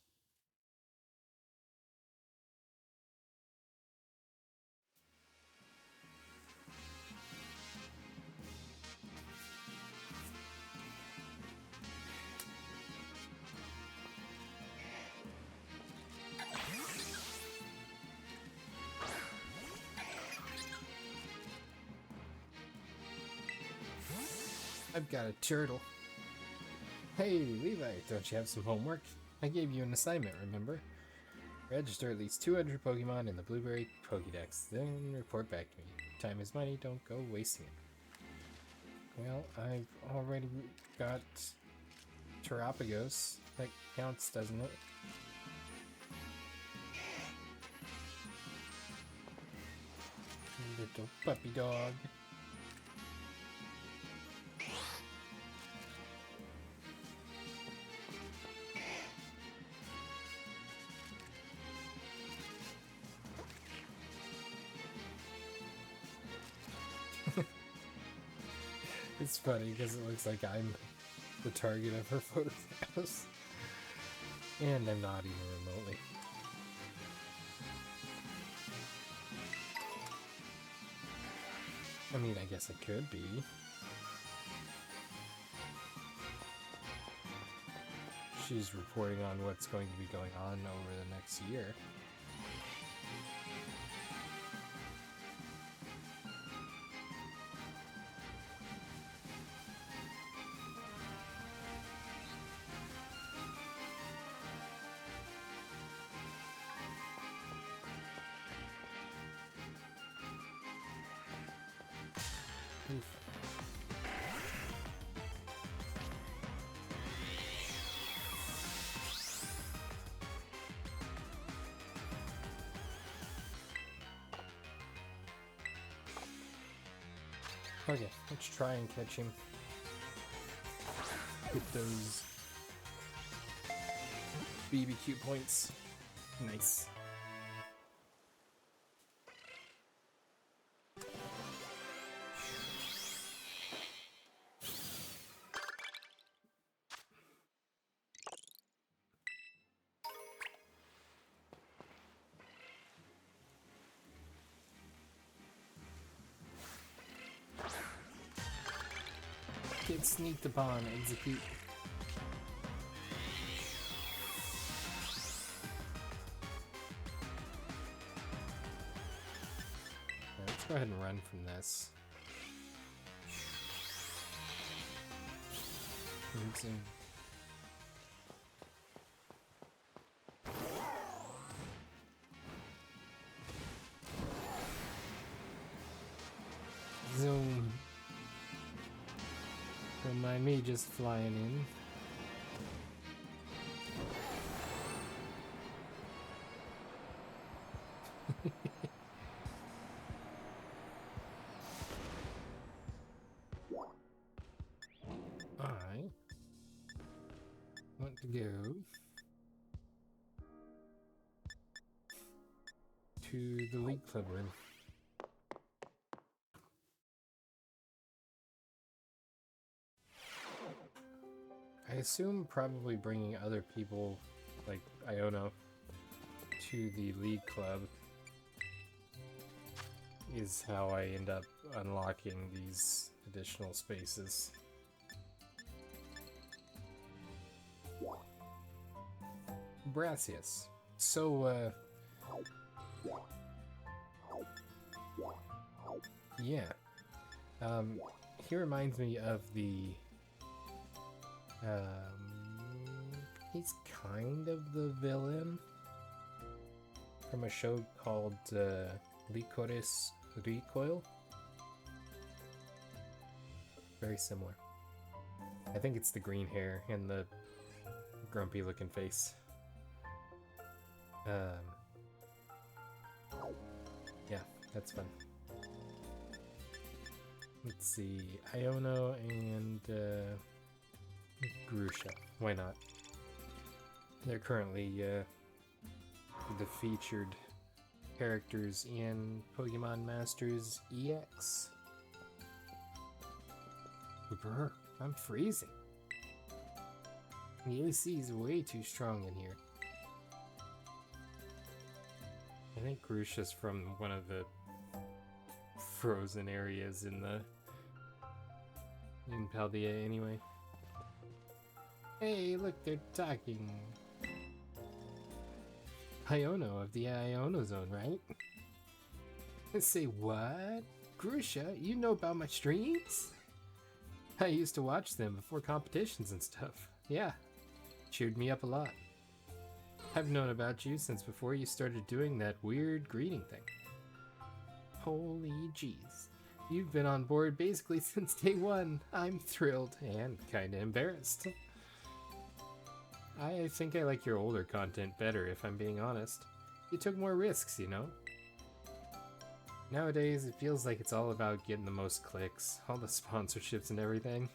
I've got a turtle. Hey, Levi, don't you have some homework? I gave you an assignment, remember? Register at least 200 Pokemon in the Blueberry Pokédex, then report back to me. Time is money, don't go wasting it. Well, I've already got Terapagos. That counts, doesn't it? Little puppy dog. It's funny because it looks like I'm the target of her photographs. And I'm not even remotely. I mean, I guess I could be. She's reporting on what's going to be going on over the next year. Oof. Okay, let's try and catch him. Get those BBQ points. Nice. Get sneaked upon, execute. Right, let's go ahead and run from this. Zoom. Zoom. Don't mind me just flying in. go to the League Club room. I assume probably bringing other people like Iono to the League Club is how I end up unlocking these additional spaces. Brassius. So, yeah. He reminds me of the, he's kind of the villain from a show called, Licorice Recoil. Very similar. I think it's the green hair and the grumpy looking face. Yeah, that's fun. Let's see, Iono and Grusha. Why not? They're currently the featured characters in Pokemon Masters EX. Brr, I'm freezing. The AC is way too strong in here. I think Grusha's from one of the frozen areas in Paldea anyway. Hey, look, they're talking. Iono of the Iono Zone, right? Say what? Grusha, you know about my streams? I used to watch them before competitions and stuff. Yeah, cheered me up a lot. I've known about you since before you started doing that weird greeting thing. Holy jeez. You've been on board basically since day one. I'm thrilled and kinda embarrassed. I think I like your older content better, if I'm being honest. You took more risks, you know? Nowadays, it feels like it's all about getting the most clicks, all the sponsorships and everything.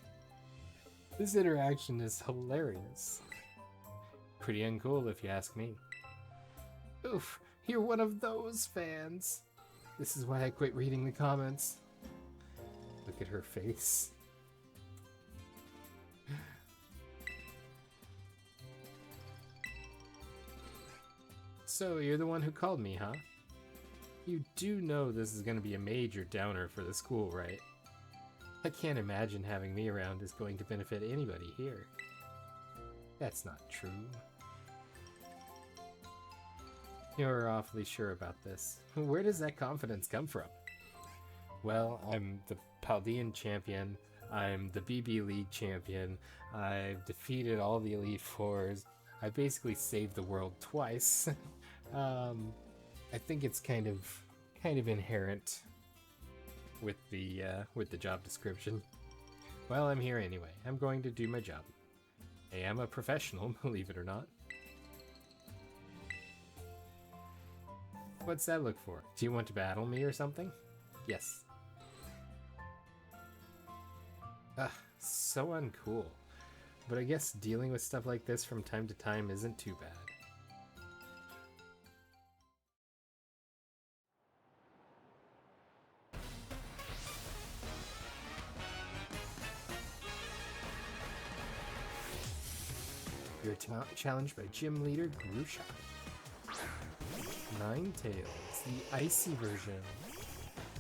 This interaction is hilarious. Pretty uncool if you ask me. Oof, you're one of those fans. This is why I quit reading the comments. Look at her face. So, you're the one who called me, huh? You do know this is going to be a major downer for the school, right? I can't imagine having me around is going to benefit anybody here. That's not true. You're awfully sure about this. Where does that confidence come from? Well, I'm the Paldean champion, I'm the BB League champion, I've defeated all the Elite Fours, I basically saved the world twice. I think it's kind of inherent with the job description. Well, I'm here anyway. I'm going to do my job. I am a professional, believe it or not. What's that look for? Do you want to battle me or something? Yes. So uncool. But I guess dealing with stuff like this from time to time isn't too bad. You're challenged by gym leader Grusha. Ninetales, the icy version.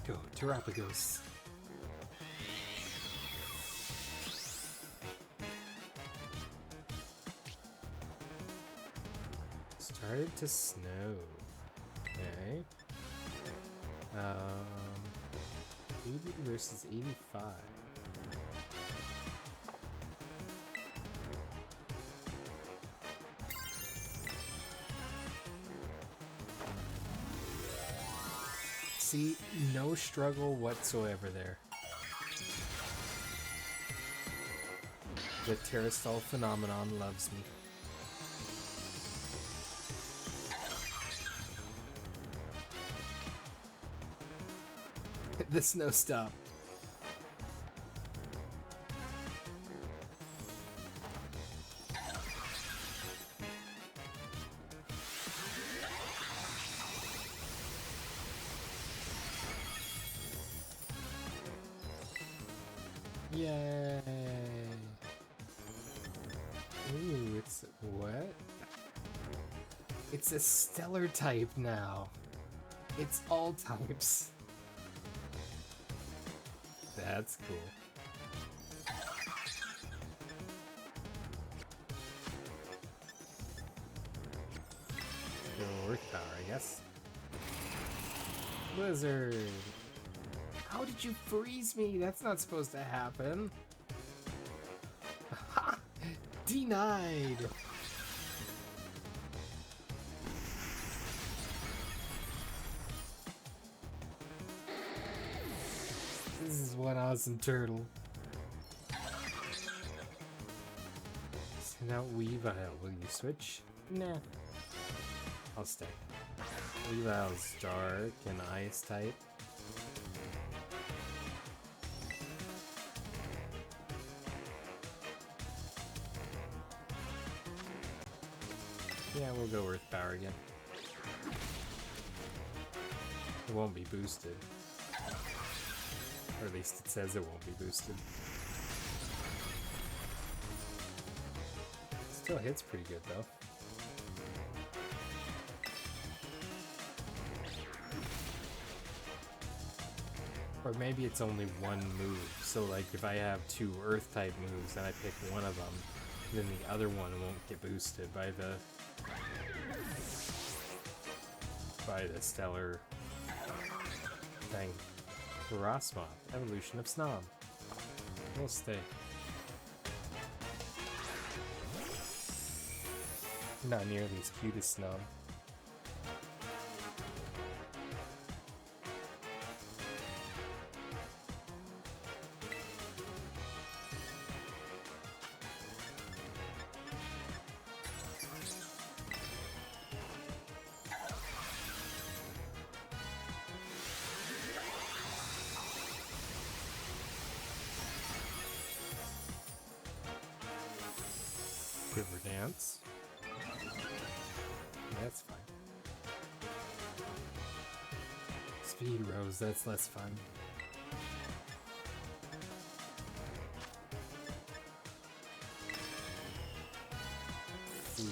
Go, Terapagos. Started to snow. Okay. 80 versus 85. See, no struggle whatsoever there. The Terrastall phenomenon loves me. The snow stopped. Yay! Ooh, it's what? It's a stellar type now. It's all types. That's cool. Go Earth Power, I guess. Blizzard! How did you freeze me? That's not supposed to happen. Ha! Denied! This is one awesome turtle. Send out Weavile. Will you switch? Nah. I'll stay. Weavile's dark and ice type. Yeah, we'll go Earth Power again. It won't be boosted. Or at least it says it won't be boosted. Still hits pretty good though. Or maybe it's only one move. So like if I have two Earth type moves and I pick one of them, then the other one won't get boosted by the stellar thing. Rosmoth, evolution of Snom. We'll stay. Not nearly as cute as Snom. River Dance. That's fine. Speed Rose, that's less fun. Ooh.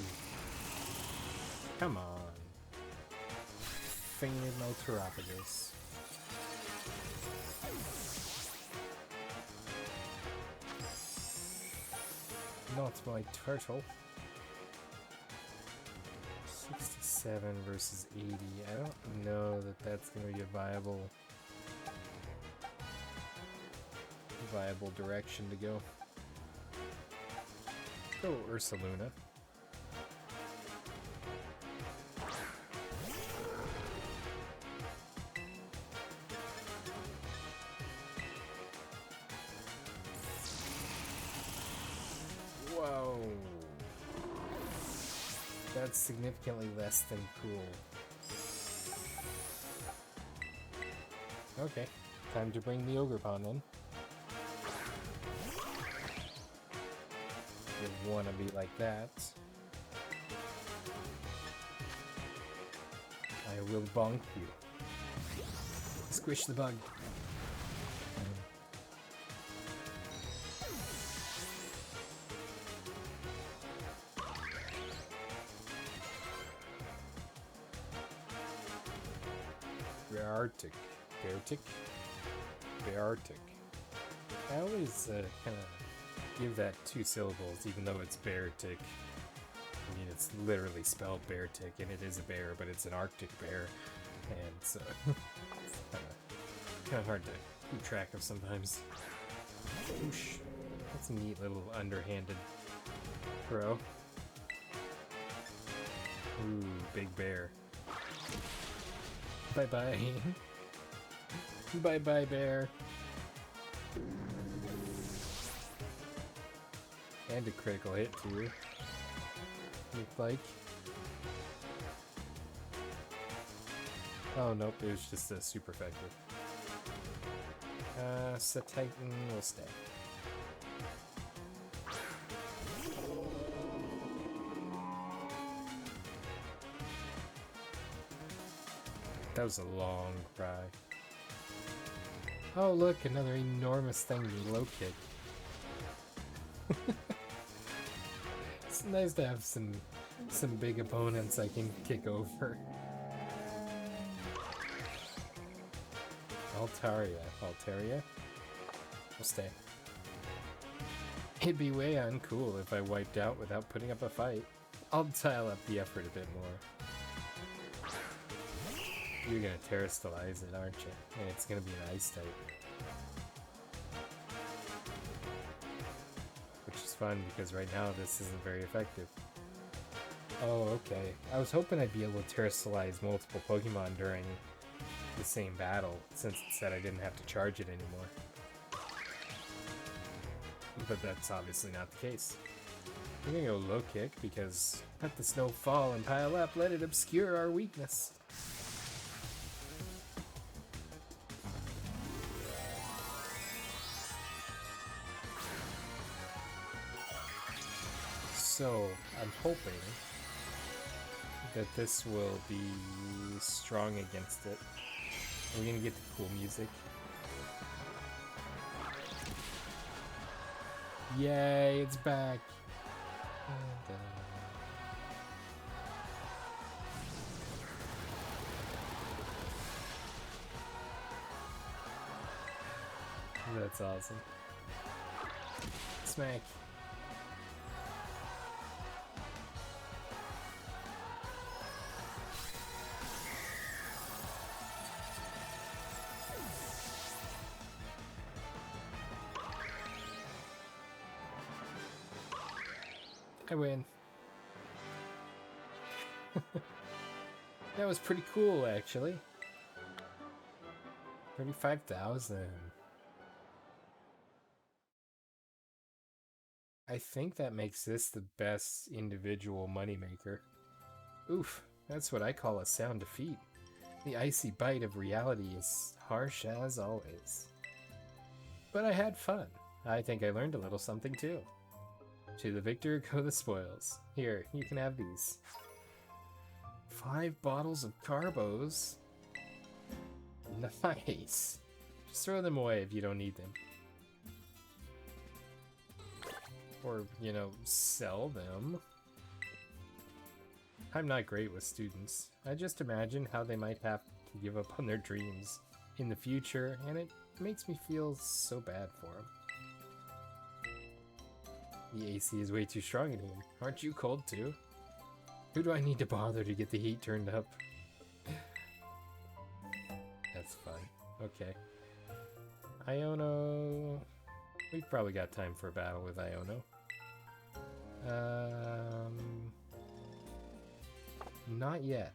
Come on. Fingered Molteropolis. Not my turtle. 67 versus 80. I don't know that that's going to be a viable direction to go. Go Ursaluna. Whoa. That's significantly less than cool. Okay, time to bring the Ogre-Pon in. You wanna be like that. I will bonk you. Squish the bug. Beartic. Beartic. I always kind of give that two syllables, even though it's Beartic. I mean, it's literally spelled Beartic, and it is a bear, but it's an Arctic bear, and so kind of hard to keep track of sometimes. Whoosh. That's a neat little underhanded throw. Ooh, big bear. Bye-bye. Bye-bye, bear. And a critical hit, too. Looked like. Oh, nope, it was just a super effective. Titan will stay. That was a long cry. Oh look, another enormous thing to low kick. It's nice to have some big opponents I can kick over. Altaria? We'll stay. It'd be way uncool if I wiped out without putting up a fight. I'll dial up the effort a bit more. You're gonna terrestrialize it, aren't you? And it's gonna be an ice type. Which is fun because right now this isn't very effective. Oh, okay. I was hoping I'd be able to terrestrialize multiple Pokemon during the same battle, since it said I didn't have to charge it anymore. But that's obviously not the case. We're gonna go low kick because let the snow fall and pile up, let it obscure our weakness. So, I'm hoping that this will be strong against it. We're gonna get the cool music. Yay, it's back! That's awesome. Smack. I win. That was pretty cool, actually. 35,000. I think that makes this the best individual moneymaker. Oof, that's what I call a sound defeat. The icy bite of reality is harsh as always. But I had fun. I think I learned a little something too. To the victor go the spoils. Here, you can have these. 5 bottles of carbos. Nice. Just throw them away if you don't need them. Or, you know, sell them. I'm not great with students. I just imagine how they might have to give up on their dreams in the future, and it makes me feel so bad for them. The AC is way too strong in here. Aren't you cold too? Who do I need to bother to get the heat turned up? That's fun. Okay. Iono... We've probably got time for a battle with Iono. Not yet.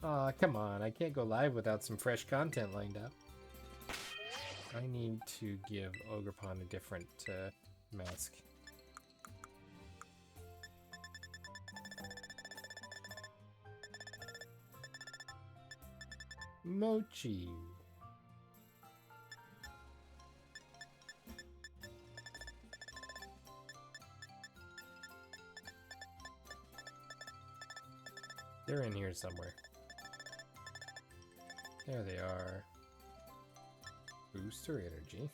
Aw, come on. I can't go live without some fresh content lined up. I need to give Ogerpon a different mask. Mochi. They're in here somewhere. There they are. Booster energy.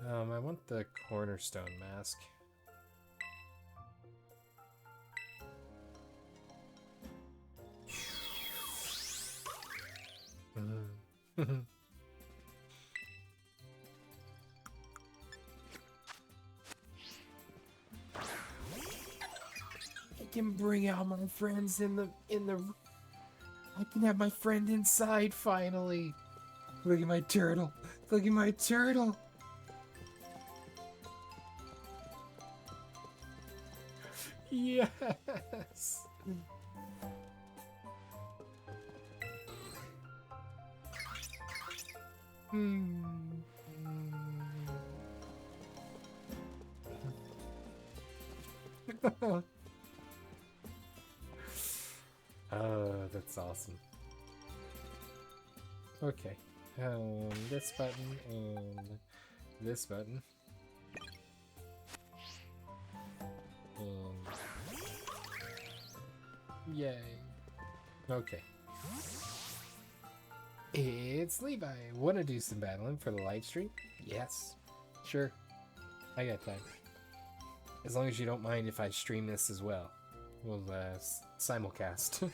I want the cornerstone mask. I can bring out my friends in the I can have my friend inside finally. Look at my turtle. Look at my turtle. Yes. That's awesome. Okay. This button and this button. And yay. Okay. It's Levi. Wanna do some battling for the live stream? Yes. Sure. I got time. As long as you don't mind if I stream this as well. We'll simulcast.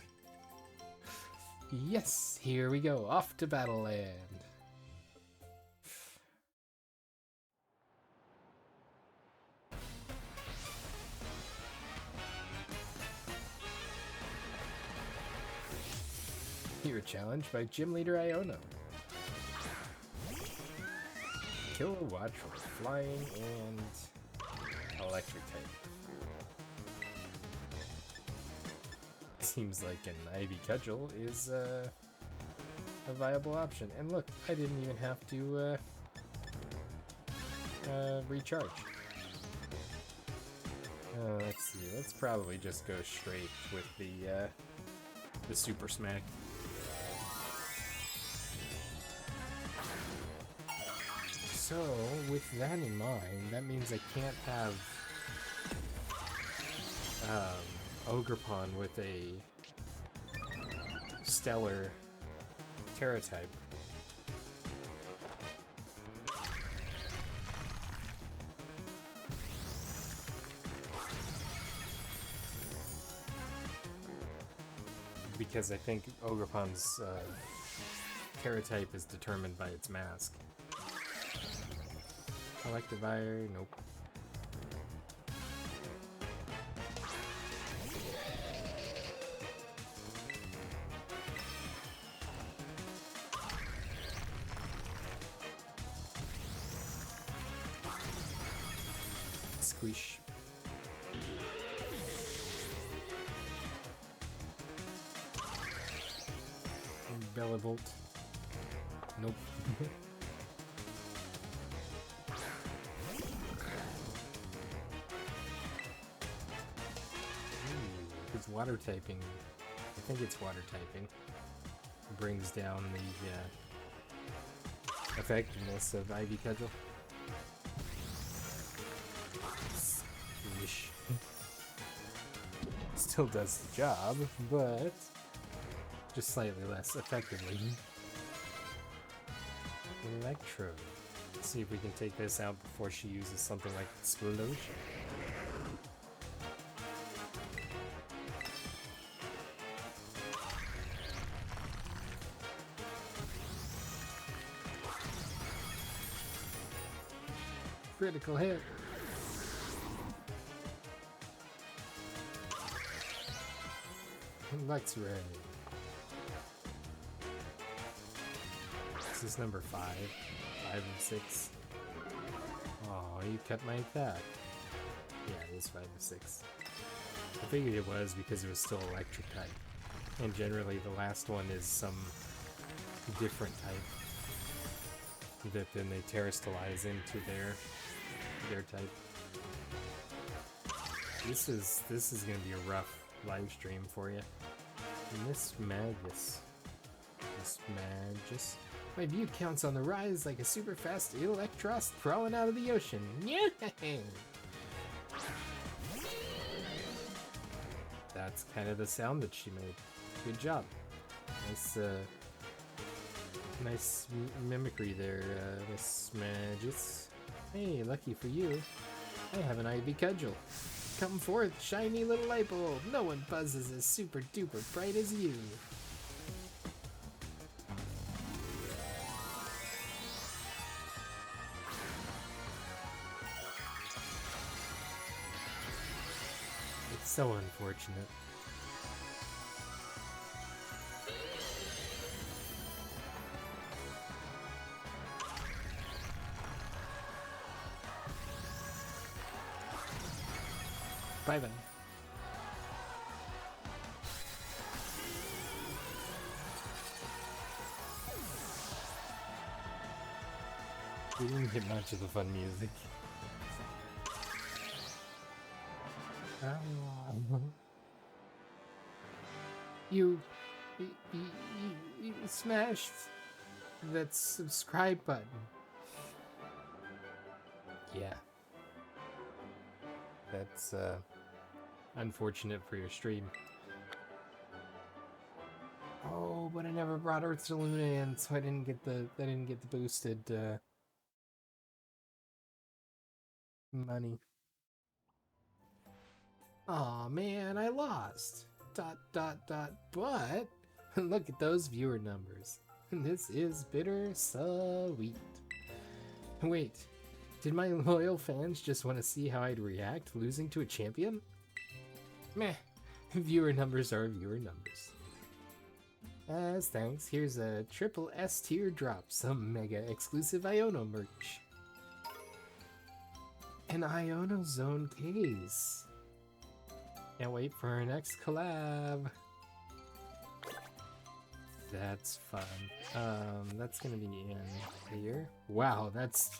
Yes, here we go. Off to Battleland. You're challenged by Gym Leader Iono. Kill or watch for flying and electric type. Seems like an Ivy Cudgel is a viable option. And look, I didn't even have to recharge. Let's see. Let's probably just go straight with the Super Smack. So, with that in mind, that means I can't have Ogerpon with a Stellar Terra type. Because I think Ogerpon's Terra type is determined by its mask. Electivire, nope. Squish. Bellavolt. Nope. It's water typing. I think it's water typing. Brings down the effectiveness of Ivy Cudgel. Squish. Still does the job, but just slightly less effectively. Electro. Let's see if we can take this out before she uses something like Explosion. Critical hit. Luxray. This is number 5. 5 and 6. Oh, you cut my attack. Yeah, it is 5 and 6. I figured it was because it was still electric type. And generally the last one is some different type that then they terrestrialize into their type. This is gonna be a rough live stream for you. Miss Magus. My view count's on the rise like a super fast Electros crawling out of the ocean. Yeah. That's kind of the sound that she made. Good job. Nice mimicry there, Miss Magus. Hey, lucky for you, I have an Ivy Cudgel. Come forth, shiny little light bulb. No one buzzes as super duper bright as you. It's so unfortunate. Bye then. We didn't get much of the fun music. You smashed that subscribe button. Yeah. That's unfortunate for your stream. Oh, but I never brought Earth to Luna in, so I didn't get the boosted money. Aw, man, I lost. Dot dot dot. But look at those viewer numbers. This is bittersweet. Wait, did my loyal fans just want to see how I'd react losing to a champion? Meh. Viewer numbers are viewer numbers. As thanks, here's a triple S tier drop, some mega exclusive Iono merch. An Iono Zone case. Can't wait for our next collab. That's fun. That's gonna be in here. Wow, that's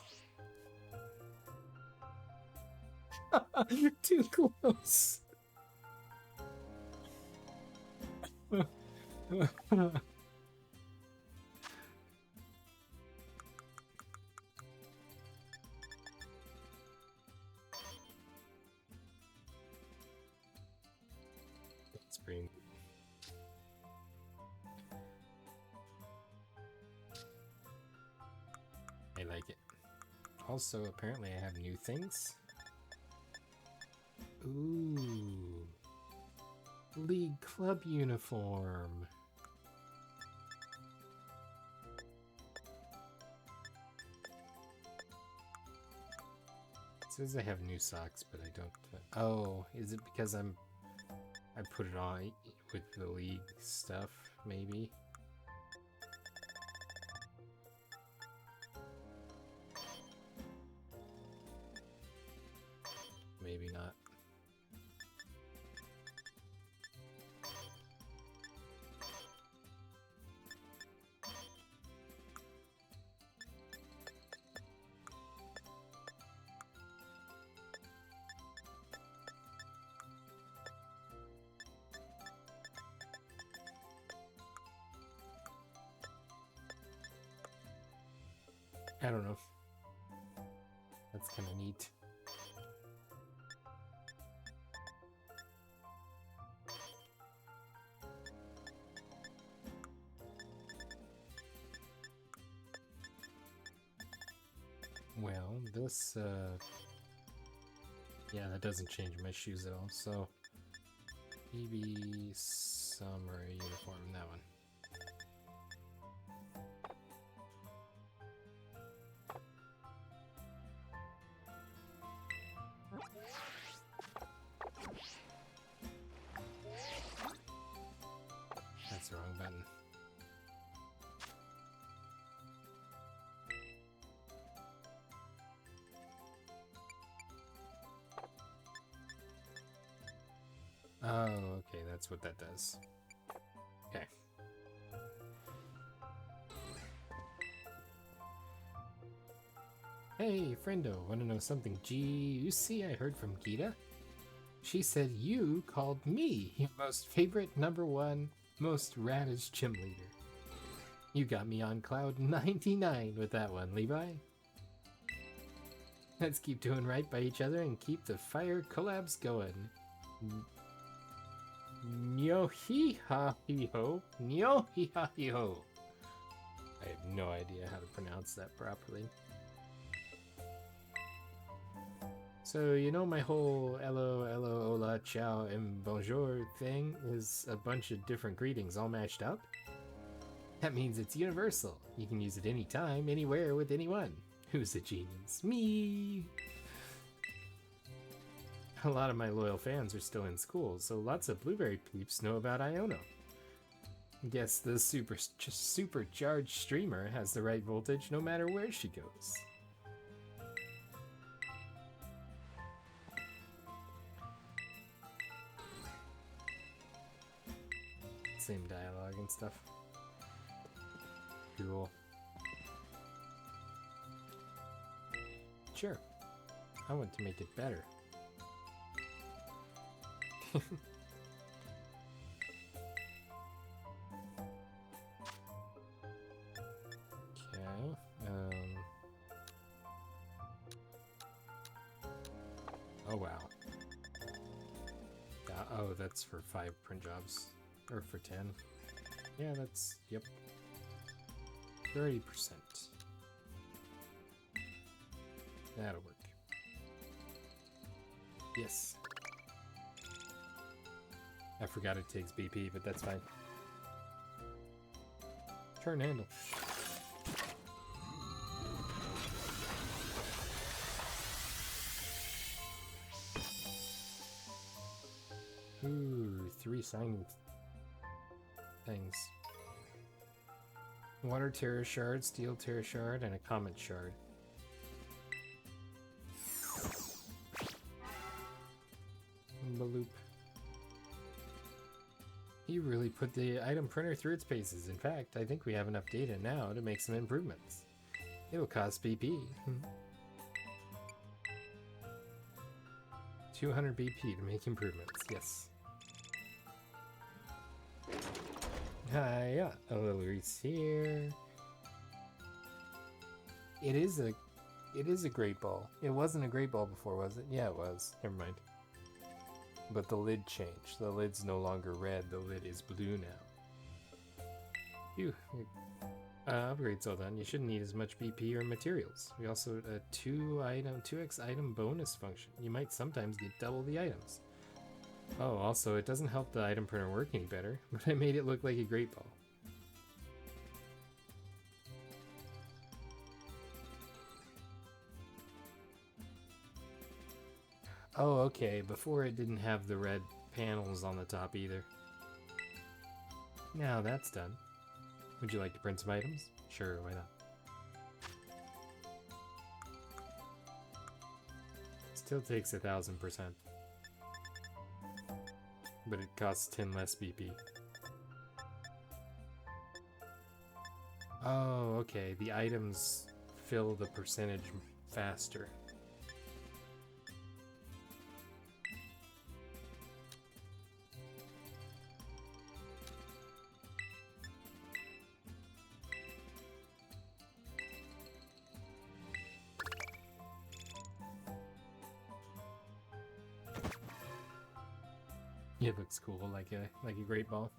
too close. That's pretty. I like it. Also, apparently I have new things. Ooh. League club uniform. It says I have new socks, but I don't. Oh, is it because I put it on with the league stuff, maybe? Maybe not. I don't know. That's kind of neat. Well, this, yeah, that doesn't change my shoes at all, so maybe summer uniform, that one. That's the wrong button. Oh, okay, that's what that does. Okay. Hey, friendo, wanna know something juicy I heard from Gita? She said you called me your most favorite #1 most raddest gym leader. You got me on cloud 99 with that one, Levi. Let's keep doing right by each other and keep the fire collabs going. Nyo-hee-ha-hee-ho. Nyo-hee-ha-hee-ho. I have no idea how to pronounce that properly. So, you know my whole hello, hola, ciao, and bonjour thing is a bunch of different greetings all mashed up? That means it's universal. You can use it anytime, anywhere, with anyone. Who's a genius? Me! A lot of my loyal fans are still in school, so lots of blueberry peeps know about Iono. Guess the supercharged streamer has the right voltage no matter where she goes. Same dialogue and stuff. Cool. Sure. I want to make it better. Okay. Oh wow. Oh, that's for 5 print jobs. Or for 10. Yeah, that's, yep. 30%. That'll work. Yes. I forgot it takes BP, but that's fine. Turn handle. Ooh, 3 signing things. Water Terra Shard, Steel Terra Shard, and a Comet Shard. Bloop. He really put the item printer through its paces. In fact, I think we have enough data now to make some improvements. It'll cost BP. 200 BP to make improvements, yes. Yeah, a little Reese here. It is a great ball. It wasn't a great ball before, was it? Yeah, it was. Never mind. But the lid changed. The lid's no longer red. The lid is blue now. Phew. Upgrade's all done. You shouldn't need as much BP or materials. We also a 2x item bonus function. You might sometimes get double the items. Oh, also, it doesn't help the item printer work any better, but I made it look like a great ball. Oh, okay. Before it didn't have the red panels on the top either. Now that's done. Would you like to print some items? Sure, why not? Still takes 1000%. But it costs 10 less BP. Oh, okay. The items fill the percentage faster. It looks cool, like a great ball.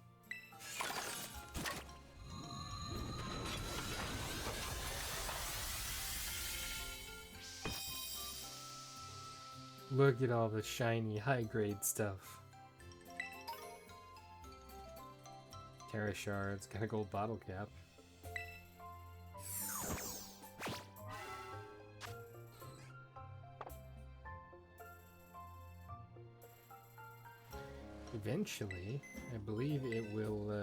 Look at all the shiny, high-grade stuff. Terra Shards, got a gold bottle cap. Eventually, I believe it will,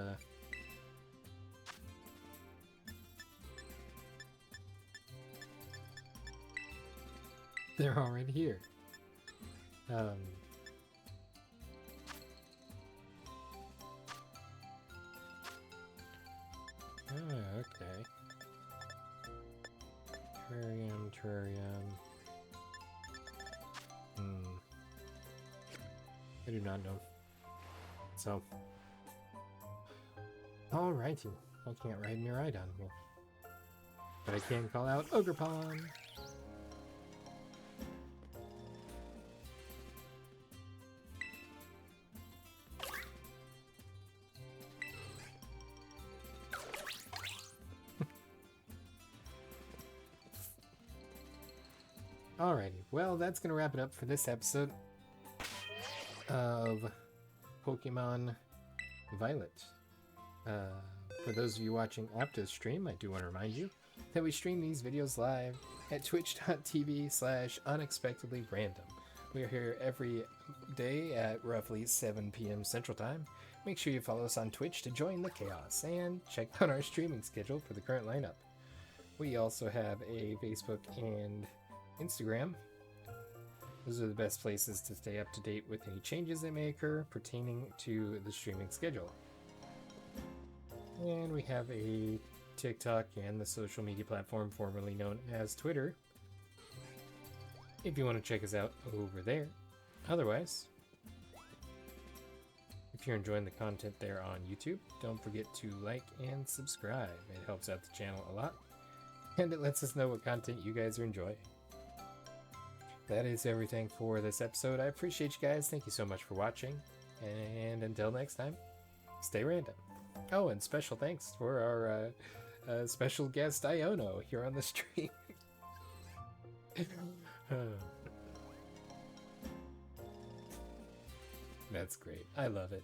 they're already here. Oh, okay. Terrarium. I do not know. So, alrighty. I can't ride Miraidon, but I can call out Ogrepon. Alrighty, well, that's gonna wrap it up for this episode of Pokemon Violet. For those of you watching after the stream, I do want to remind you that we stream these videos live at twitch.tv/unexpectedlyrandom. We are here every day at roughly 7 p.m. Central Time. Make sure you follow us on Twitch to join the chaos, and check out our streaming schedule for the current lineup. We also have a Facebook and Instagram. Those are the best places to stay up to date with any changes that may occur pertaining to the streaming schedule. And we have a TikTok and the social media platform formerly known as Twitter, if you want to check us out over there. Otherwise, if you're enjoying the content there on YouTube, don't forget to like and subscribe. It helps out the channel a lot, and it lets us know what content you guys are enjoying. That is everything for this episode. I appreciate you guys. Thank you so much for watching. And until next time, stay random. Oh, and special thanks for our special guest Iono here on the stream. That's great. I love it.